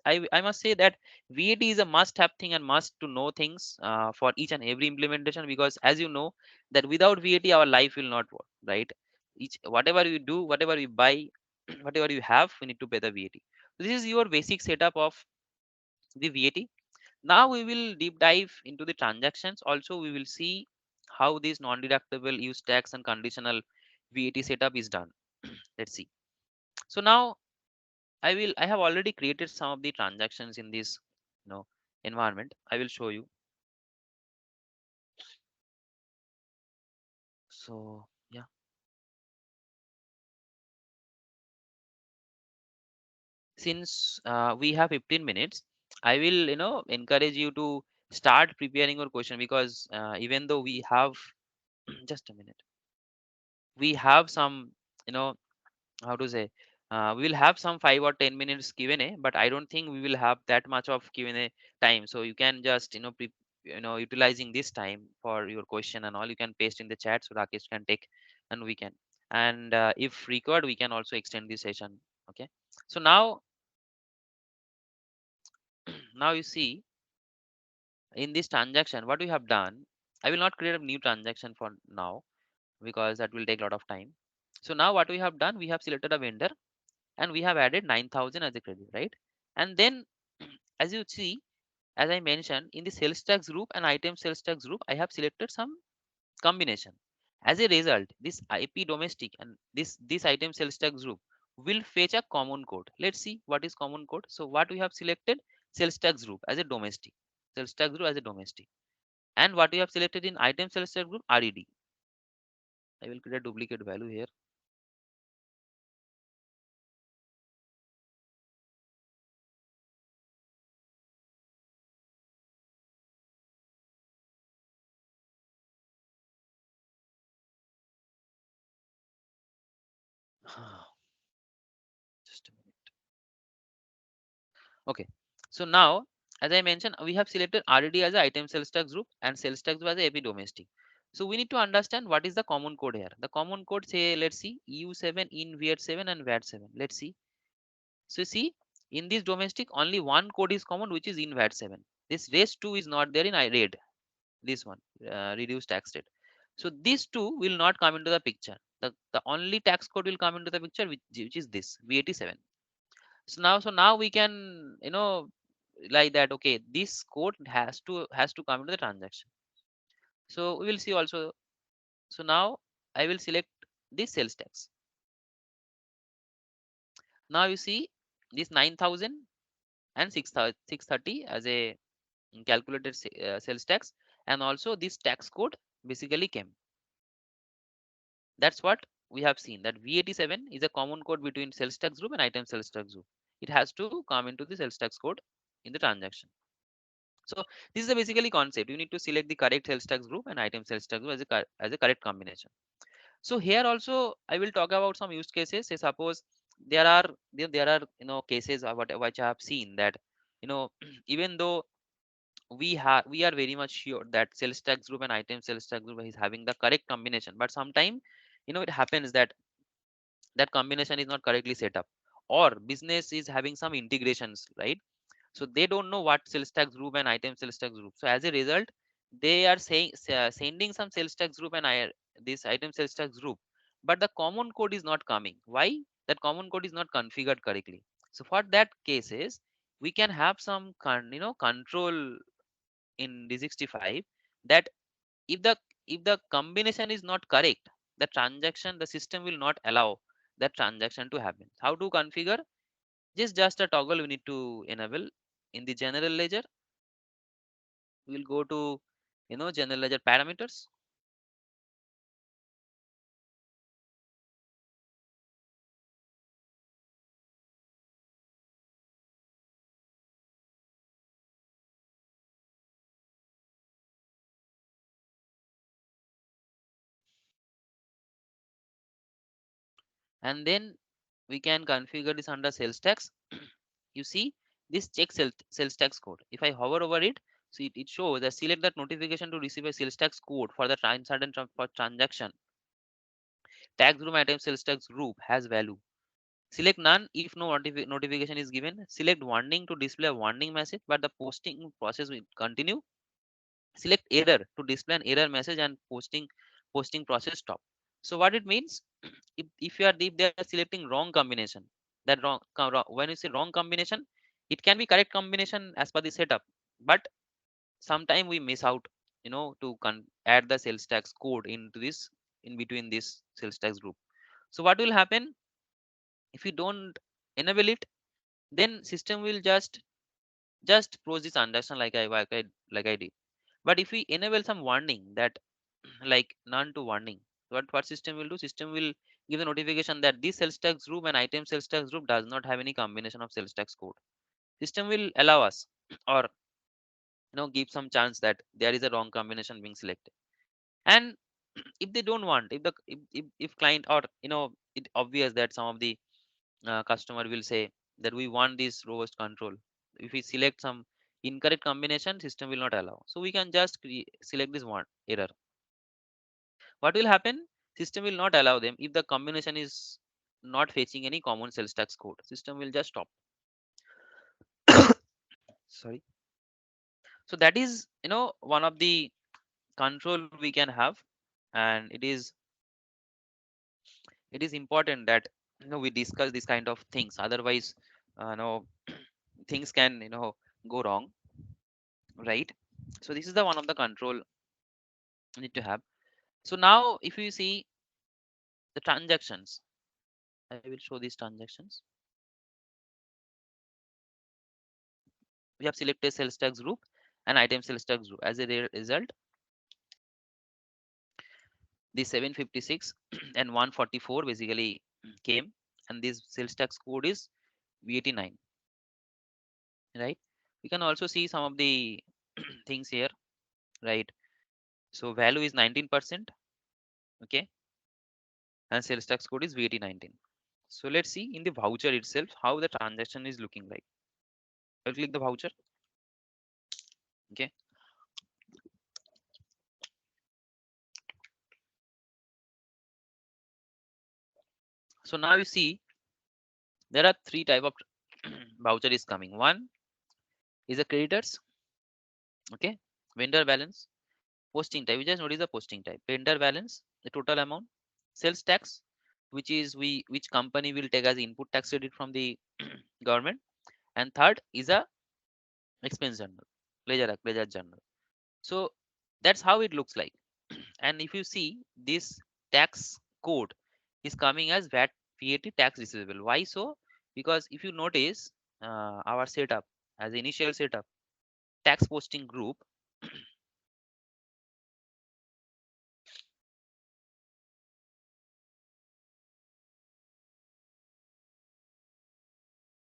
say that VAT is a must have thing and must to know things for each and every implementation, because as you know that without VAT our life will not work, right? Each whatever you do, whatever you buy, whatever you have, we need to pay the VAT. This is your basic setup of the VAT. Now we will deep dive into the transactions. Also, we will see how this non-deductible use tax and conditional VAT setup is done. Let's see. So now I have already created some of the transactions in this environment. I will show you. So yeah, since we have 15 minutes, I will encourage you to start preparing your question, because even though we have just a minute, we have some you know how to say, we will have some 5 or 10 minutes Q&A, but I don't think we will have that much of Q&A time. So you can just utilizing this time for your question and all, you can paste in the chat so Rakesh can take, and we can, and if required we can also extend this session. Okay, so now now you see in this transaction what we have done. I will not create a new transaction for now, because that will take a lot of time. So now what we have done, we have selected a vendor and we have added 9,000 as a credit, right? And then as you see, as I mentioned, in the sales tax group and item sales tax group, I have selected some combination. As a result, this IP domestic and this item sales tax group will fetch a common code. Let's see what is common code. So what we have selected, sales tax group as a domestic, sales tax group as a domestic, and what we have selected in item sales tax group, RED. I will create a duplicate value here. Okay. So now, as I mentioned, we have selected RED as an item sales tax group and sales tax group as a AP domestic. So we need to understand what is the common code here. The common code, say, let's see, EU7, in VAT7 and VAT7. Let's see. So see, in this domestic, only one code is common, which is in VAT7. This rest two is not there in RED. This one, reduced tax rate. So these two will not come into the picture. The only tax code will come into the picture, which is this V87. So now we can, like that. Okay, this code has to come into the transaction. So we will see also. So now I will select this sales tax. Now you see this 9,000 and 630 as a calculated sales tax, and also this tax code basically came. That's what we have seen, that V87 is a common code between sales tax group and item sales tax group. It has to come into the sales tax code in the transaction. So this is the basically concept. You need to select the correct sales tax group and item sales tax group as a correct combination. So here also I will talk about some use cases. Say suppose there are cases which I have seen that, even though we are very much sure that sales tax group and item sales tax group is having the correct combination, but sometime, it happens that that combination is not correctly set up, or business is having some integrations, right? So they don't know what sales tax group and item sales tax group. So as a result, they are sending some sales tax group and this item sales tax group, but the common code is not coming. Why? That common code is not configured correctly. So for that cases, we can have some control in D65, that if the combination is not correct, the system will not allow that transaction to happen. How to configure? Just a toggle we need to enable in the general ledger. We'll go to general ledger parameters, and then we can configure this under sales tax. You see this check sales tax code. If I hover over it, so it shows that select that notification to receive a sales tax code for the certain for transaction. Tax group item sales tax group has value. Select none if no notification is given. Select warning to display a warning message, but the posting process will continue. Select error to display an error message, and posting process stop. So what it means, if they are selecting wrong combination, that when you say wrong combination, it can be correct combination as per the setup, but sometime we miss out, to add the sales tax code into this, in between this sales tax group. So what will happen if you don't enable it? Then system will just close this transaction like I did. But if we enable some warning, that like none to warning, what system will do? System will give the notification that this sales tax group and item sales tax group does not have any combination of sales tax code. System will allow us, or give some chance that there is a wrong combination being selected. And if they don't want, if client, or it obvious that some of the customer will say that we want this robust control, if we select some incorrect combination, system will not allow. So we can just select this one error. What will happen? System will not allow them if the combination is not fetching any common sales tax code. System will just stop. Sorry. So that is, one of the control we can have, and it is important that we discuss this kind of things. Otherwise, things can go wrong, right? So this is the one of the control you need to have. So now if you see the transactions, I will show these transactions. We have selected sales tax group and item sales tax group. As a result, the 756 and 144 basically came, and this sales tax code is V89, right? We can also see some of the things here, right? So value is 19%, okay, and sales tax code is V8019. So let's see in the voucher itself how the transaction is looking like. I'll click the voucher. Okay. So now you see there are three type of voucher is coming. One is a creditors. Okay. Vendor balance. Posting type. You just notice the posting type. Vendor balance, the total amount. Sales tax, which is which company will take as input tax credit from the government. And third is a expense journal, ledger journal. So that's how it looks like. And if you see this tax code is coming as VAT tax receivable. Why so? Because if you notice our setup as initial setup, tax posting group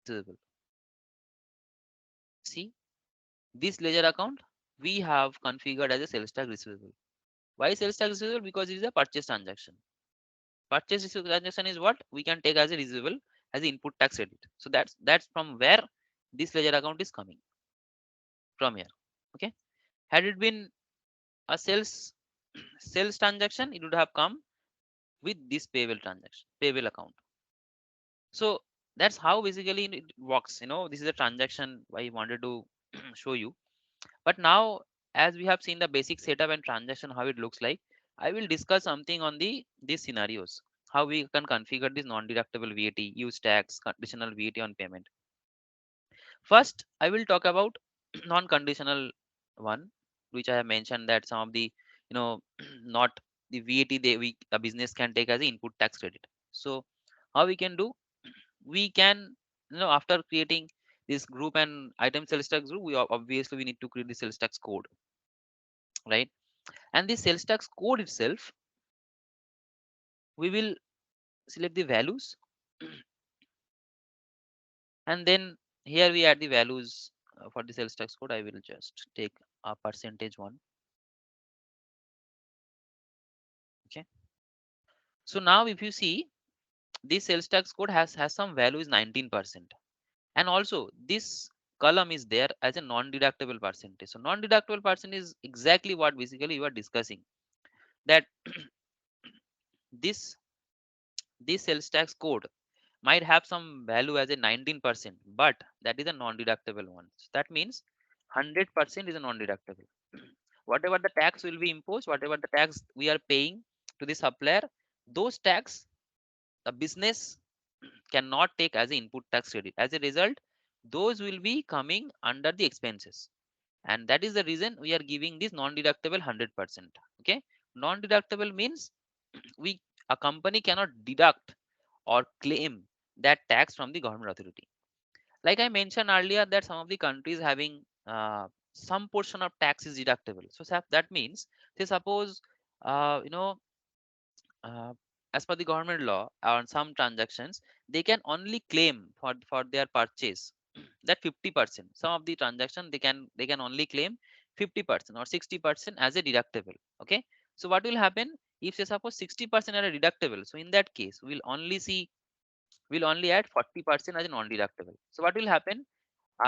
receivable. See this ledger account we have configured as a sales tax receivable. Why sales tax receivable? Because it is a purchase transaction. Purchase receivable transaction is what we can take as a receivable as the input tax credit. So that's from where this ledger account is coming from here. Okay. Had it been a sales transaction, it would have come with this payable transaction, payable account. So that's how basically it works. This is a transaction I wanted to show you. But now, as we have seen the basic setup and transaction, how it looks like, I will discuss something on these scenarios, how we can configure this non-deductible VAT, use tax, conditional VAT on payment. First, I will talk about non-conditional one, which I have mentioned that some of the, not the VAT a business can take as an input tax credit. So how we can do? We can, after creating this group and item sales tax group, obviously we need to create the sales tax code, right? And this sales tax code itself, we will select the values, and then here we add the values for the sales tax code. I will just take a percentage one. Okay. So now if you see this sales tax code has some value is 19%, and also this column is there as a non-deductible percentage. So non-deductible percentage is exactly what basically you are discussing, that this this sales tax code might have some value as a 19%, but that is a non-deductible one. So that means 100% is a non-deductible. Whatever the tax will be imposed, whatever the tax we are paying to the supplier, those tax the business cannot take as an input tax credit. As a result, those will be coming under the expenses. And that is the reason we are giving this non-deductible 100%. Okay. Non-deductible means we a company cannot deduct or claim that tax from the government authority. Like I mentioned earlier, that some of the countries having some portion of tax is deductible. So that means, say suppose, uh, you know uh, as per the government law, on some transactions they can only claim for their purchase that 50%. Some of the transaction they can only claim 50% or 60% as a deductible. Okay. So what will happen if, say suppose, 60% are a deductible? So in that case we'll only add 40% as a non-deductible. So what will happen?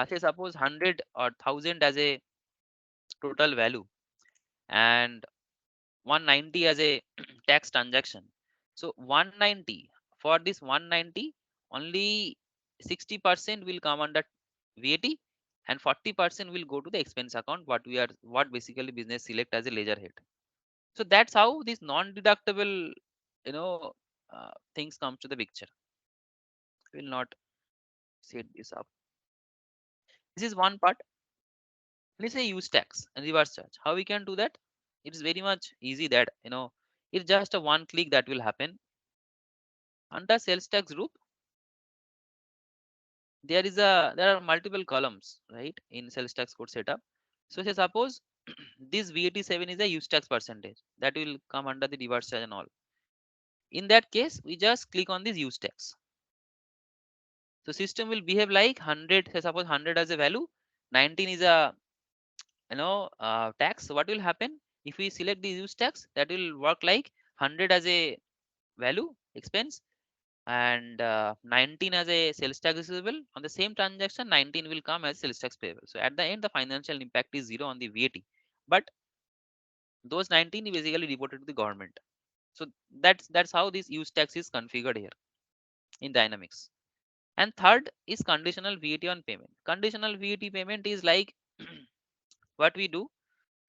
Say suppose 100 or 1000 as a total value, and 190 as a tax transaction. So 190, for this 190, only 60% will come under VAT, and 40% will go to the expense account, what basically business select as a ledger head. So that's how this non-deductible, things comes to the picture. Will not set this up. This is one part. Let's say use tax and reverse charge. How we can do that? It is very much easy, that it's just a one click that will happen. Under sales tax group, there are multiple columns, right, in sales tax code setup. So say suppose this V87 is a use tax percentage, that will come under the reverse charge and all. In that case, we just click on this use tax. So system will behave like 100. Say suppose 100 as a value, 19 is a tax. So what will happen if we select the use tax? That will work like 100 as a value expense, and 19 as a sales tax receivable. On the same transaction, 19 will come as sales tax payable. So at the end, the financial impact is 0 on the VAT, but those 19 is basically reported to the government. So that's how this use tax is configured here in Dynamics. And third is conditional VAT on payment. Conditional VAT payment is like what we do.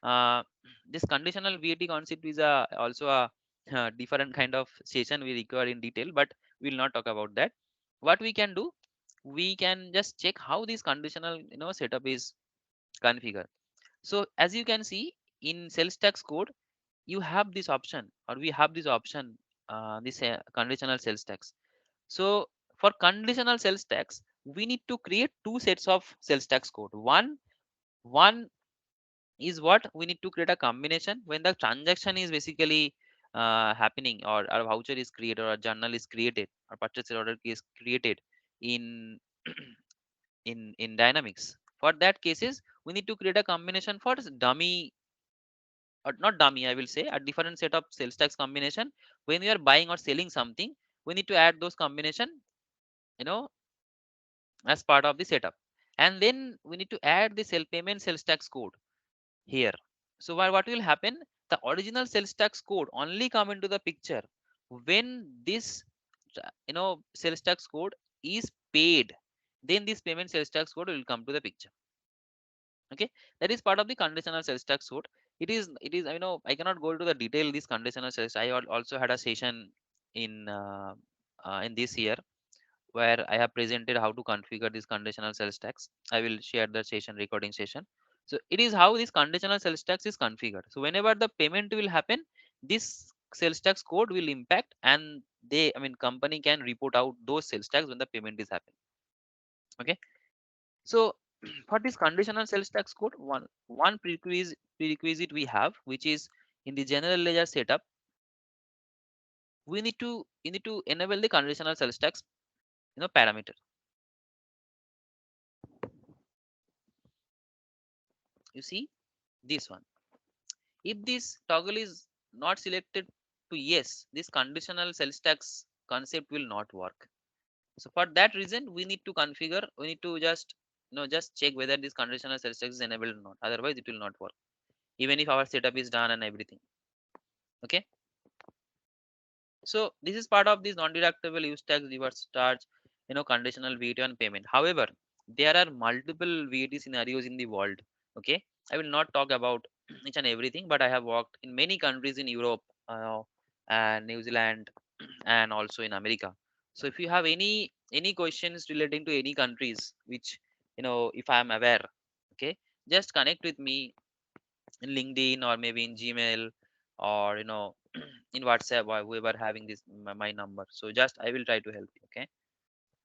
Uh, this conditional VAT concept is also a different kind of session we require in detail, but we'll not talk about that. What we can do, we can just check how this conditional setup is configured. So as you can see in sales tax code, you have this option, or we have this option, this conditional sales tax. So for conditional sales tax, we need to create two sets of sales tax code. One is what we need to create a combination when the transaction is basically happening, or a voucher is created, or a journal is created, or purchase order is created in in Dynamics. For that cases, we need to create a combination for dummy, or not dummy, I will say a different set of sales tax combination. When we are buying or selling something, we need to add those combination, you know as part of the setup. And then we need to add the self payment sales tax code here. So what will happen, the original sales tax code only come into the picture when this sales tax code is paid. Then this payment sales tax code will come to the picture. Okay, that is part of the conditional sales tax code. It is I cannot go into the detail this conditional sales. Also had a session in this year where I have presented how to configure this conditional sales tax. I will share the session, recording session. So it is how this conditional sales tax is configured. So whenever the payment will happen, this sales tax code will impact, and company can report out those sales tax when the payment is happening. Okay. So for this conditional sales tax code, one prerequisite we have, which is in the general ledger setup, you need to enable the conditional sales tax parameter. You see this one. If this toggle is not selected to yes, this conditional sales tax concept will not work. So for that reason, we need to configure, we need to just check whether this conditional sales tax is enabled or not. Otherwise, it will not work, even if our setup is done and everything. Okay. So this is part of this non-deductible use tax reverse charge, conditional VAT on payment. However, there are multiple VAT scenarios in the world. Okay, I will not talk about each and everything, but I have worked in many countries in Europe, and New Zealand, and also in America. So if you have any questions relating to any countries, which if I am aware, okay, just connect with me in LinkedIn, or maybe in Gmail, or in WhatsApp, or whoever having this my number. So just I will try to help you. Okay.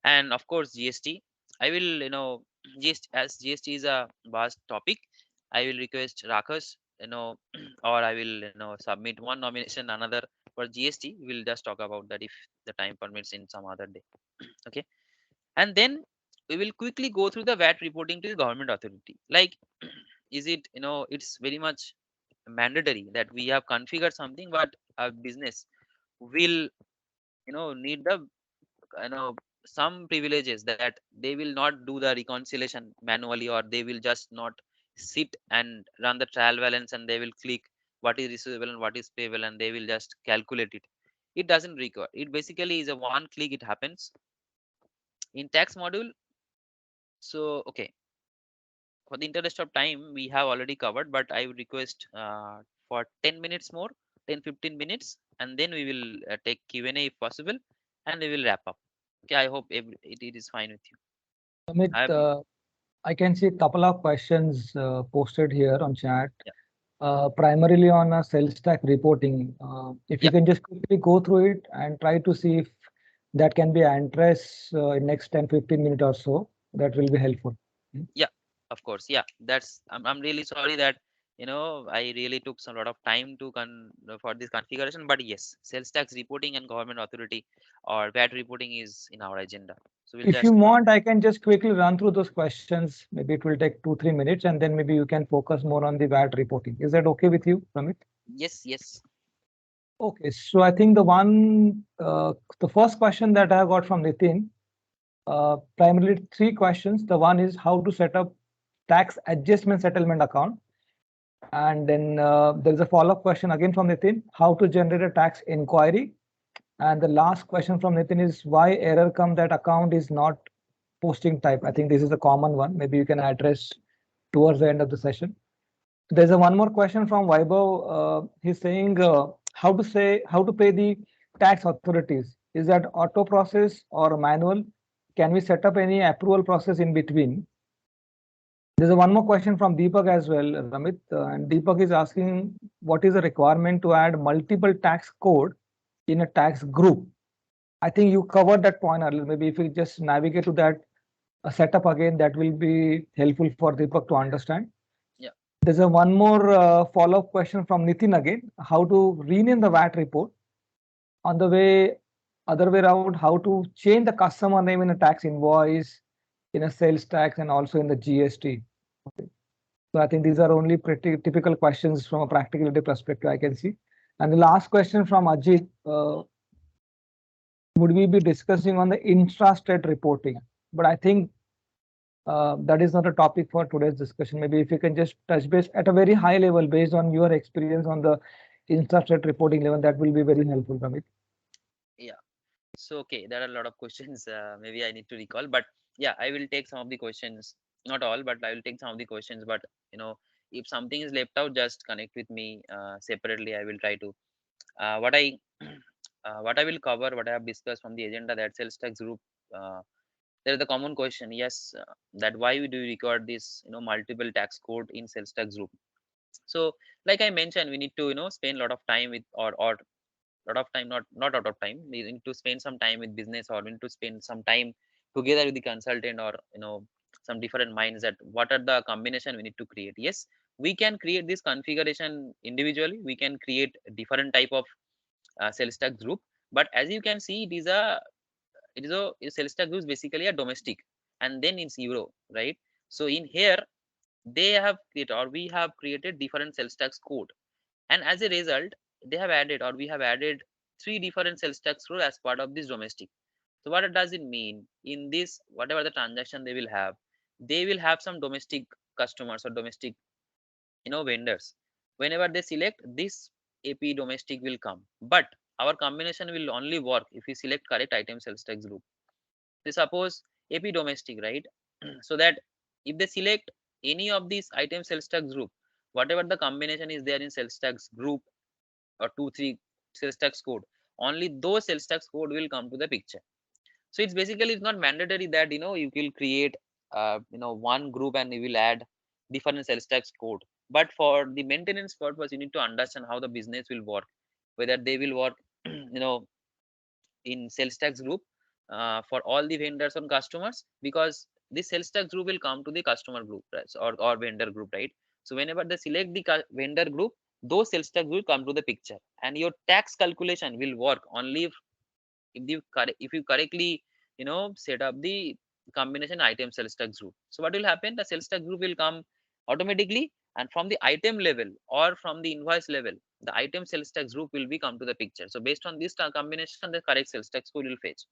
And of course GST, I will GST, as GST is a vast topic, I will request Rakas, or I will submit one nomination another for GST. We will just talk about that if the time permits in some other day. Okay. And then we will quickly go through the VAT reporting to the government authority. Like, is it it's very much mandatory that we have configured something, but our business will need the some privileges, that they will not do the reconciliation manually, or they will just not sit and run the trial balance, and they will click what is receivable and what is payable, and they will just calculate it. It doesn't require it. Basically is a one click, it happens in tax module. So okay, for the interest of time, we have already covered, but I would request for 10 minutes more, 10-15 minutes, and then we will take Q&A if possible, and we will wrap up. Okay, I hope it is fine with you. Amit, I have, I can see a couple of questions posted here on chat. Yeah. Primarily on sales tax reporting. If you can just quickly go through it and try to see if that can be addressed in next 10-15 minutes or so, that will be helpful. Yeah, of course. Yeah, I'm really sorry that I really took a lot of time to for this configuration, but yes, sales tax reporting and government authority or VAT reporting is in our agenda. So we'll If just you want, I can just quickly run through those questions. Maybe it will take 2-3 minutes, and then maybe you can focus more on the VAT reporting. Is that okay with you, Ramit? yes. Okay, so I think the first question that I got from Nitin, primarily three questions. The one is how to set up tax adjustment settlement account. And then there's a follow-up question again from Nitin, how to generate a tax inquiry. And the last question from Nitin is why error come that account is not posting type. I think this is a common one. Maybe you can address towards the end of the session. There's a one more question from Vaibhav. He's saying how to pay the tax authorities. Is that auto process or manual? Can we set up any approval process in between? There's a one more question from Deepak as well, Ramit. And Deepak is asking what is the requirement to add multiple tax code in a tax group? I think you covered that point earlier. Maybe if you just navigate to that setup again, that will be helpful for Deepak to understand. Yeah. There's a one more follow-up question from Nitin again, how to rename the VAT report. On the way, other way around, how to change the customer name in a tax invoice, in a sales tax, and also in the GST. Okay. So I think these are only pretty typical questions from a practicality perspective I can see. And the last question from Ajit, would we be discussing on the intrastate reporting? But I think that is not a topic for today's discussion. Maybe if you can just touch base at a very high level based on your experience on the intrastate reporting level, that will be very helpful, Ramit. Yeah. So okay, there are a lot of questions. Maybe I need to recall, but yeah, I will take some of the questions. Not all, but I will take some of the questions. But if something is left out, just connect with me separately. I will try to. What I what I will cover, what I have discussed from the agenda, that sales tax group. There is the common question. Yes, that why we do record this multiple tax code in sales tax group. So like I mentioned, we need to spend a lot of time with or lot of time, not out of time, we need to spend some time with business, or we need to spend some time together with the consultant, or some different minds, that what are the combination we need to create. Yes, we can create this configuration individually, we can create different type of sales tax group, but as you can see, it is a sales tax group is basically a domestic, and then it's euro, right? So in here they have created, or we have created different sales tax code, and as a result they have added, or we have added three different sales tax rule as part of this domestic. So what does it mean? In this, whatever the transaction they will have some domestic customers or domestic vendors. Whenever they select this, AP domestic will come, but our combination will only work if we select correct item sales tax group. So suppose AP domestic, right? So that if they select any of these item sales tax group, whatever the combination is there in sales tax group, or 2 3 sales tax code, only those sales tax code will come to the picture. So it's basically, it's not mandatory that you will create one group and you will add different sales tax code, but for the maintenance purpose you need to understand how the business will work, whether they will work in sales tax group for all the vendors and customers, because this sales tax group will come to the customer group, right? Or vendor group, right? So whenever they select the vendor group, those sales tax will come to the picture, and your tax calculation will work only if you correctly set up the combination item sales tax group. So what will happen, the sales tax group will come automatically, and from the item level or from the invoice level, the item sales tax group will be come to the picture. So based on this combination, the correct sales tax code will fetch.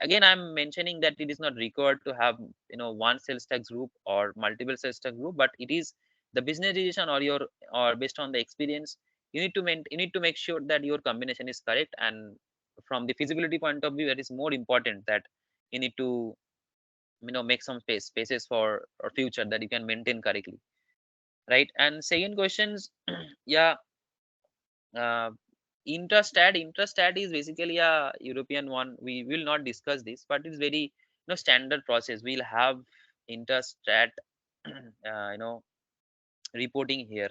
Again, I'm mentioning that it is not required to have one sales tax group or multiple sales tax group, but it is the business decision, or your, or based on the experience, you need to make sure that your combination is correct. And from the feasibility point of view, that is more important, that you need to make some spaces for or future that you can maintain correctly, right? And second questions, yeah, uh, intrastat is basically a European one. We will not discuss this, but it's very standard process. We'll have intrastat reporting here.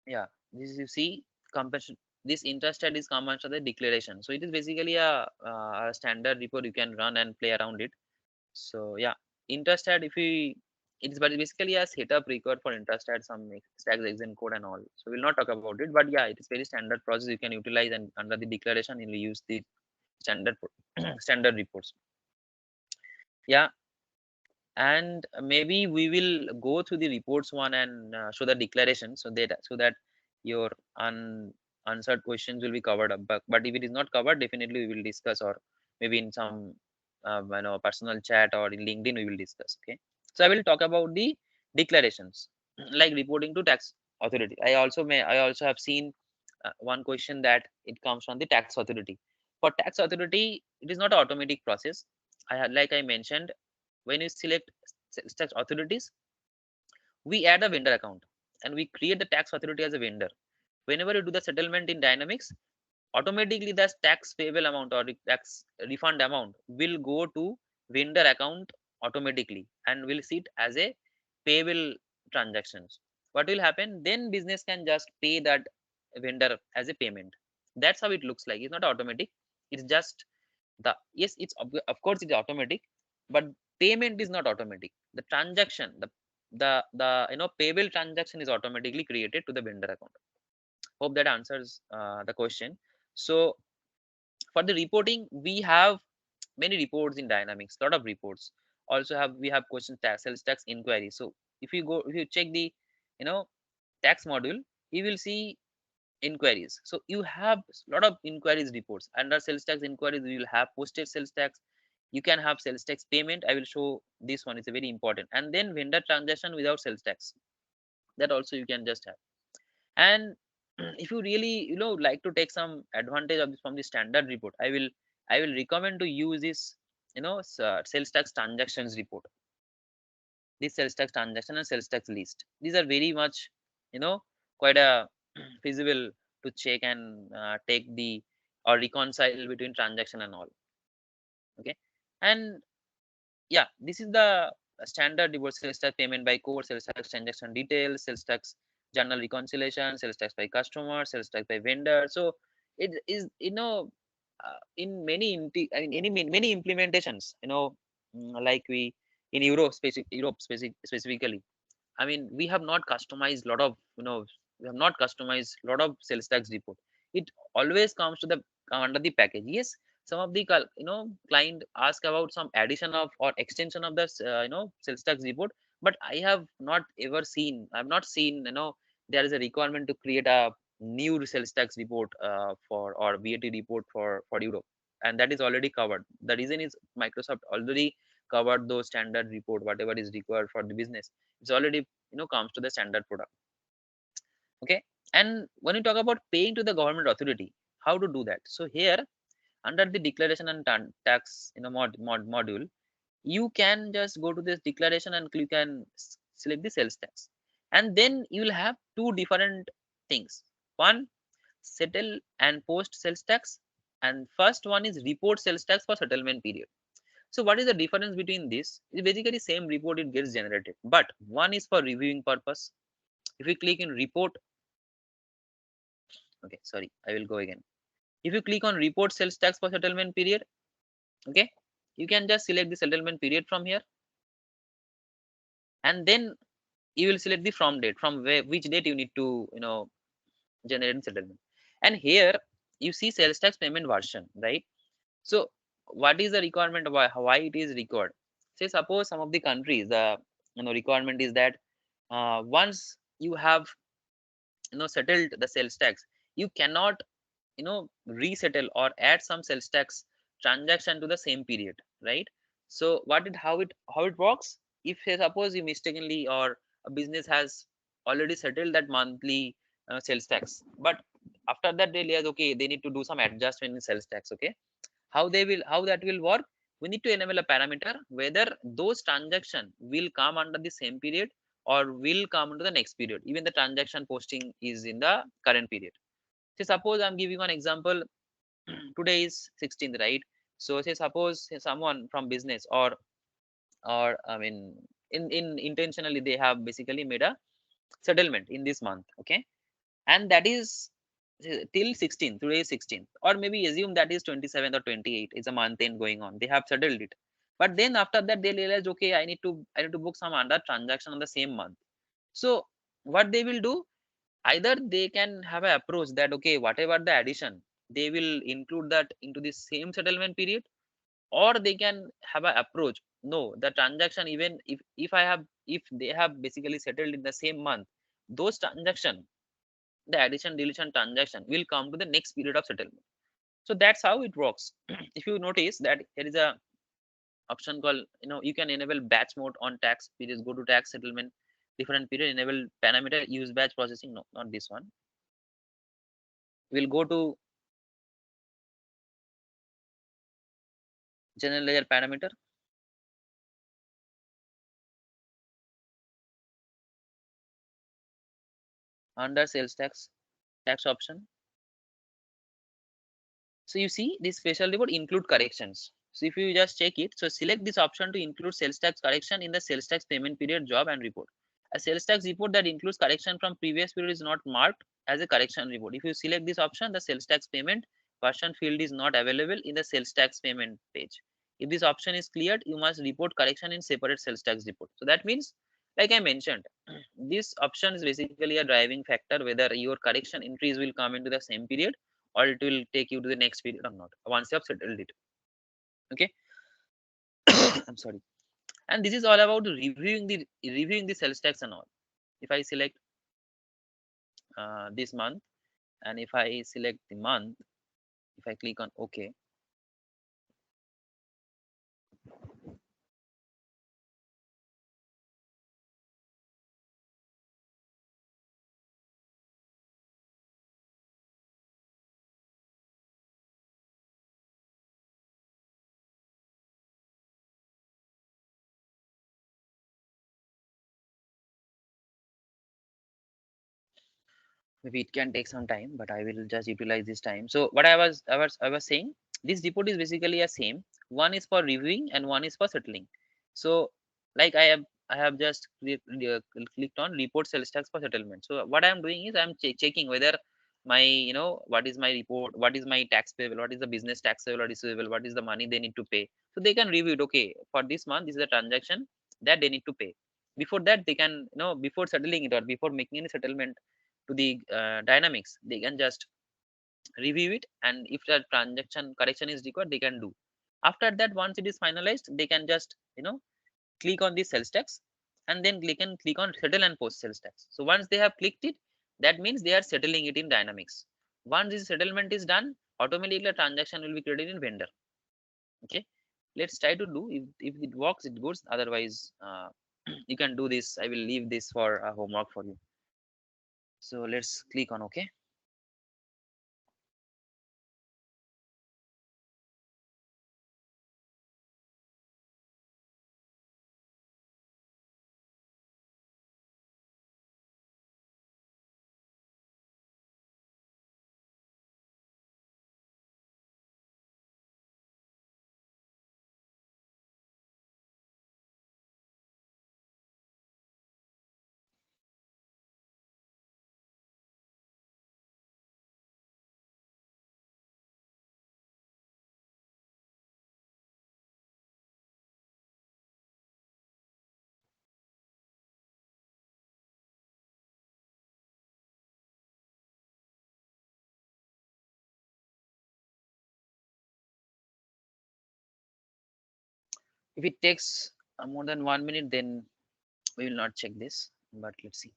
Yeah, this is, you see, compassion, this intrastat is come under the declaration. So it is basically a standard report, you can run and play around it. So yeah, interest at, if we, it's basically a setup required for interest at some tax exempt code and all. So we'll not talk about it, but yeah, it is very standard process you can utilize, and under the declaration you'll use the standard standard reports. Yeah, and maybe we will go through the reports one and show the declaration, so that your unanswered questions will be covered up. But if it is not covered, definitely we will discuss, or maybe in some personal chat or in LinkedIn we will discuss. Okay, so I will talk about the declarations like reporting to tax authority. I also have seen one question that it comes from the tax authority. For tax authority, it is not an automatic process. Like I mentioned, when you select sales tax authorities, we add a vendor account and we create the tax authority as a vendor. Whenever you do the settlement in Dynamics, automatically the tax payable amount or tax refund amount will go to vendor account automatically and will sit as a payable transactions. What will happen then? Business can just pay that vendor as a payment. That's how it looks like. It's not automatic. It's just the, yes, it's of course it's automatic, but payment is not automatic. The transaction, the payable transaction is automatically created to the vendor account. Hope that answers the question. So for the reporting, we have many reports in Dynamics, lot of reports. Also we have question tax, sales tax inquiry. So if you check the you know tax module, you will see inquiries. So you have a lot of inquiries reports. Under sales tax inquiries, you will have postage sales tax. You can have sales tax payment. I will show this one. It's a very important. And then vendor transaction without sales tax. That also you can just have. And if you really like to take some advantage of this from the standard report, I will recommend to use this sales tax transactions report. This sales tax transaction and sales tax list. These are very much quite a feasible to check and take the or reconcile between transaction and all. Okay, and yeah, this is the standard divorce sales tax payment by code, sales tax transaction details, sales tax journal reconciliation, sales tax by customer, sales tax by vendor. So it is in I mean, many implementations, like we in Europe specifically. I mean, we have not customized lot of we have not customized lot of sales tax report. It always comes to the under the package. Yes, some of the client ask about some addition of or extension of the sales tax report, but I have not ever seen. I've not seen there is a requirement to create a new sales tax report for or VAT report for Europe, and that is already covered. The reason is Microsoft already covered those standard report, whatever is required for the business. It's already comes to the standard product. Okay, and when you talk about paying to the government authority, how to do that? So here under the declaration and tax module, you can just go to this declaration and you can select the sales tax, and then you will have two different things. One, settle and post sales tax, and first one is report sales tax for settlement period. So what is the difference between this? It's basically same report it gets generated, but one is for reviewing purpose. If you click in report, okay, sorry, I will go again. If you click on report sales tax for settlement period, okay, you can just select the settlement period from here, and then you will select the from date, from which date you need to generate settlement. And here you see sales tax payment version, right? So what is the requirement? Why it is required? Say suppose some of the countries, the requirement is that once you have settled the sales tax, you cannot resettle or add some sales tax transaction to the same period, right? So how it works, if say suppose you mistakenly or a business has already settled that monthly sales tax, but after that they realize okay they need to do some adjustment in sales tax. Okay, how that will work? We need to enable a parameter whether those transaction will come under the same period or will come into the next period, even the transaction posting is in the current period. Say suppose I'm giving one example. Today is 16th, right? So say suppose someone from business or I mean in intentionally they have basically made a settlement in this month. Okay, and that is till 16th. Today is 16th, or maybe assume that is 27th or 28th. It's a month end going on, they have settled it. But then after that they realize, okay, I need to book some other transaction on the same month. So what they will do, either they can have an approach that, okay, whatever the addition, they will include that into the same settlement period, or they can have an approach, no, the transaction, even if they have basically settled in the same month, those transaction, the addition deletion transaction will come to the next period of settlement. So that's how it works. If you notice that there is a option called, you can enable batch mode on tax periods, go to tax settlement different period, enable parameter use batch processing, no, not this one. We'll go to general ledger parameter, under sales tax option. So you see this special report include corrections. So if you just check it, so select this option to include sales tax correction in the sales tax payment period job and report. A sales tax report that includes correction from previous period is not marked as a correction report. If you select this option, the sales tax payment version field is not available in the sales tax payment page. If this option is cleared, you must report correction in separate sales tax report. So that means, like I mentioned, this option is basically a driving factor whether your correction entries will come into the same period or it will take you to the next period or not once you have settled it. Okay. I'm sorry. And this is all about reviewing the sales tax and all. If I select this month, and if I select the month, if I click on OK, maybe it can take some time, but I will just utilize this time. So what I was saying, this report is basically a same, one is for reviewing and one is for settling. So like I have just clicked on report sales tax for settlement. So what I am doing is I'm checking whether my, what is my report, what is my tax payable, what is the business tax payable or receivable, what is the money they need to pay. So they can review it, okay, for this month this is a transaction that they need to pay. Before that they can, before settling it or before making any settlement to the dynamics, they can just review it, and if the transaction correction is required, they can do. After that, once it is finalized, they can just, click on the sales tax, and then they can click on settle and post sales tax. So once they have clicked it, that means they are settling it in dynamics. Once this settlement is done, automatically the transaction will be credited in vendor. Okay, let's try to do. If it works, it goes. Otherwise, you can do this. I will leave this for a homework for you. So let's click on OK. If it takes more than 1 minute, then we will not check this, but let's see.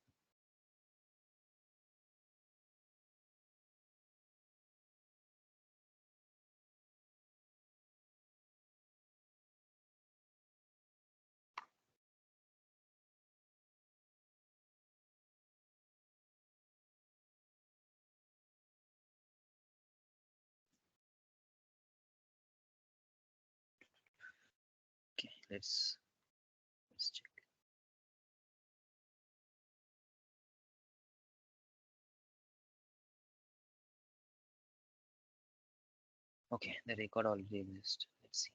Okay, let's check. Okay, the record already exists. Let's see.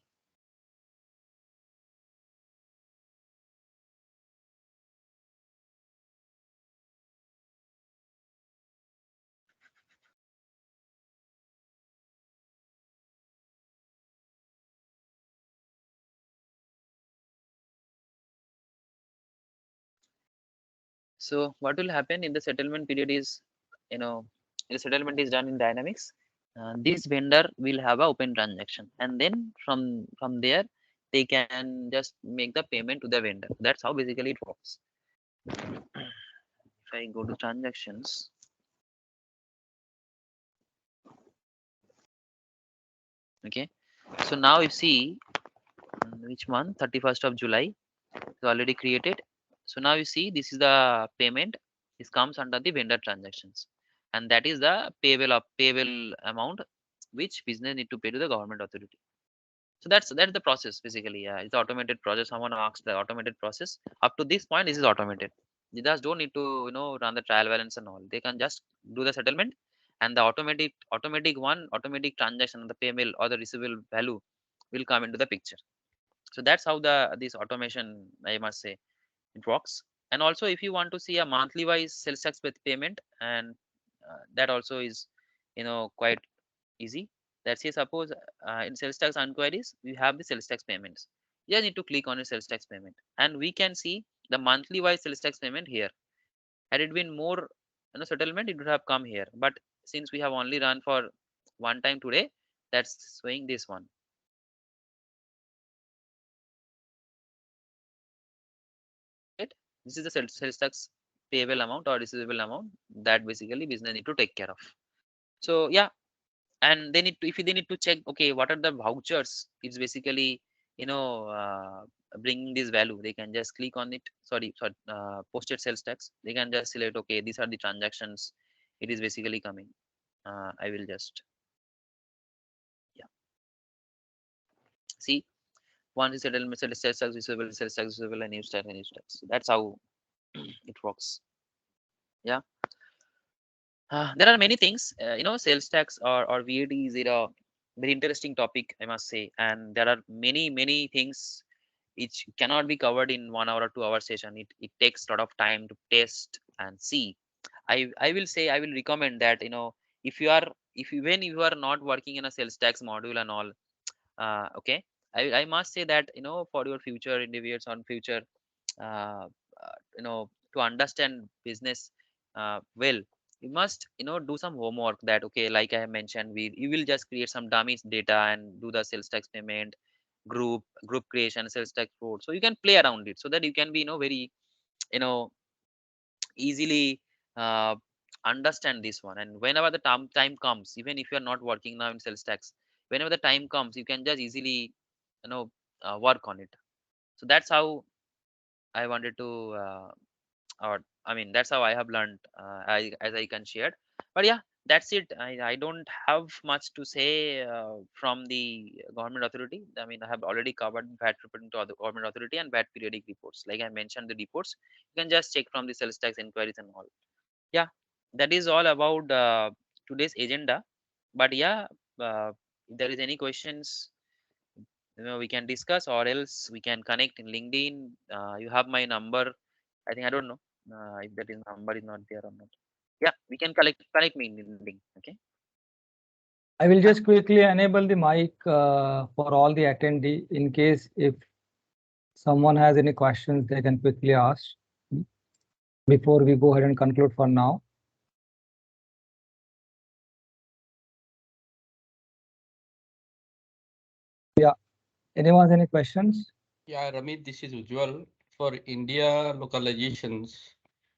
So what will happen in the settlement period is, the settlement is done in Dynamics. This vendor will have a open transaction, and then from there they can just make the payment to the vendor. That's how basically it works. If I go to transactions, okay. So now you see which month, 31st of July is already created. So now you see this is the payment. This comes under the vendor transactions, and that is the payable amount which business need to pay to the government authority. So that's the process basically. Yeah, it's automated process. Someone asks the automated process. Up to this point, this is automated. You just don't need to run the trial balance and all. They can just do the settlement, and the automatic transaction, the payable or the receivable value will come into the picture. So that's how the this automation, I must say, it works. And also if you want to see a monthly wise sales tax with payment, and that also is quite easy. Let's say suppose in sales tax inquiries we have the sales tax payments. You just need to click on a sales tax payment, and we can see the monthly wise sales tax payment here. Had it been more settlement, it would have come here, but since we have only run for one time today, that's showing this one. Right? This is the sales tax payable amount or receivable amount that basically business need to take care of. So yeah, and they need to, if they need to check, okay, what are the vouchers, it's basically bringing this value, they can just click on it. Sorry, posted sales tax, they can just select, okay, these are the transactions it is basically coming. I will just, yeah, see, one is settlement, sales tax receivable, and use tax and use tax. So that's how it works. Yeah. There are many things, sales tax or VAT is a very interesting topic, I must say, and there are many things which cannot be covered in 1 hour or 2 hour session. It takes a lot of time to test and see. I will say, I will recommend that, if you are, if you, when you are not working in a sales tax module and all, okay, I must say that, for your future endeavors on future, uh, to understand business well, you must do some homework. That, okay, like I have mentioned, we you will just create some dummies data and do the sales tax payment, group creation, sales tax code, so you can play around it, so that you can be very you know easily understand this one. And whenever the time comes, even if you are not working now in sales tax, whenever the time comes, you can just easily work on it. So that's how I wanted to or I mean, that's how I have learned, as I can share. But yeah, that's it. I don't have much to say from the government authority. I mean, I have already covered VAT reporting to the government authority and VAT periodic reports. Like I mentioned, the reports you can just check from the sales tax inquiries and all. Yeah, that is all about today's agenda. But yeah, if there is any questions, we can discuss, or else we can connect in LinkedIn. You have my number. I think, I don't know if that is number is not there or not. Yeah, we can connect me in LinkedIn. Okay. I will just quickly enable the mic for all the attendee in case if someone has any questions, they can quickly ask before we go ahead and conclude for now. Yeah, anyone has any questions? Yeah, Ramit, this is Ujjwal. For India localizations,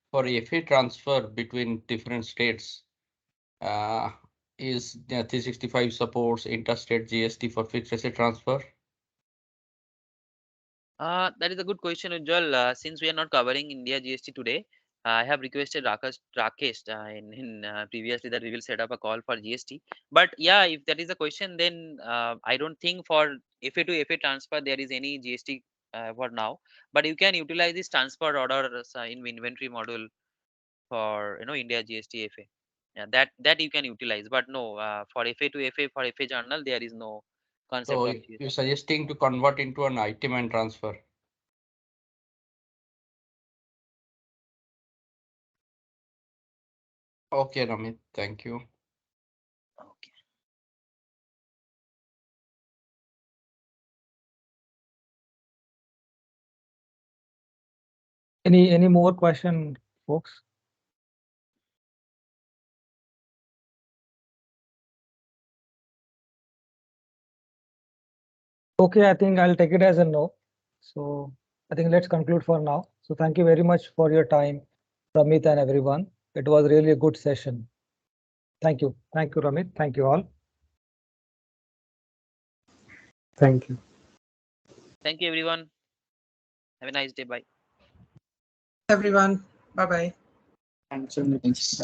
for FA transfer between different states, uh, is 365 supports interstate GST for fixed asset transfer? That is a good question, Ujjwal. Since we are not covering India GST today, I have requested Rakesh in previously that we will set up a call for GST. But yeah, if that is the question, then I don't think for FA to FA transfer there is any GST for now. But you can utilize this transfer order in inventory module for India GST FA. Yeah, that you can utilize. But no, for FA to FA, for FA journal there is no concept So of GST. you're suggesting to convert into an item and transfer? Okay, Ramit, thank you. Okay. Any more question folks? Okay, I think I'll take it as a no. So I think let's conclude for now. So thank you very much for your time, Ramit and everyone. It was really a good session. Thank you. Thank you, Ramit. Thank you all. Thank you. Thank you, everyone. Have a nice day. Bye. Everyone. Bye-bye. Thanks.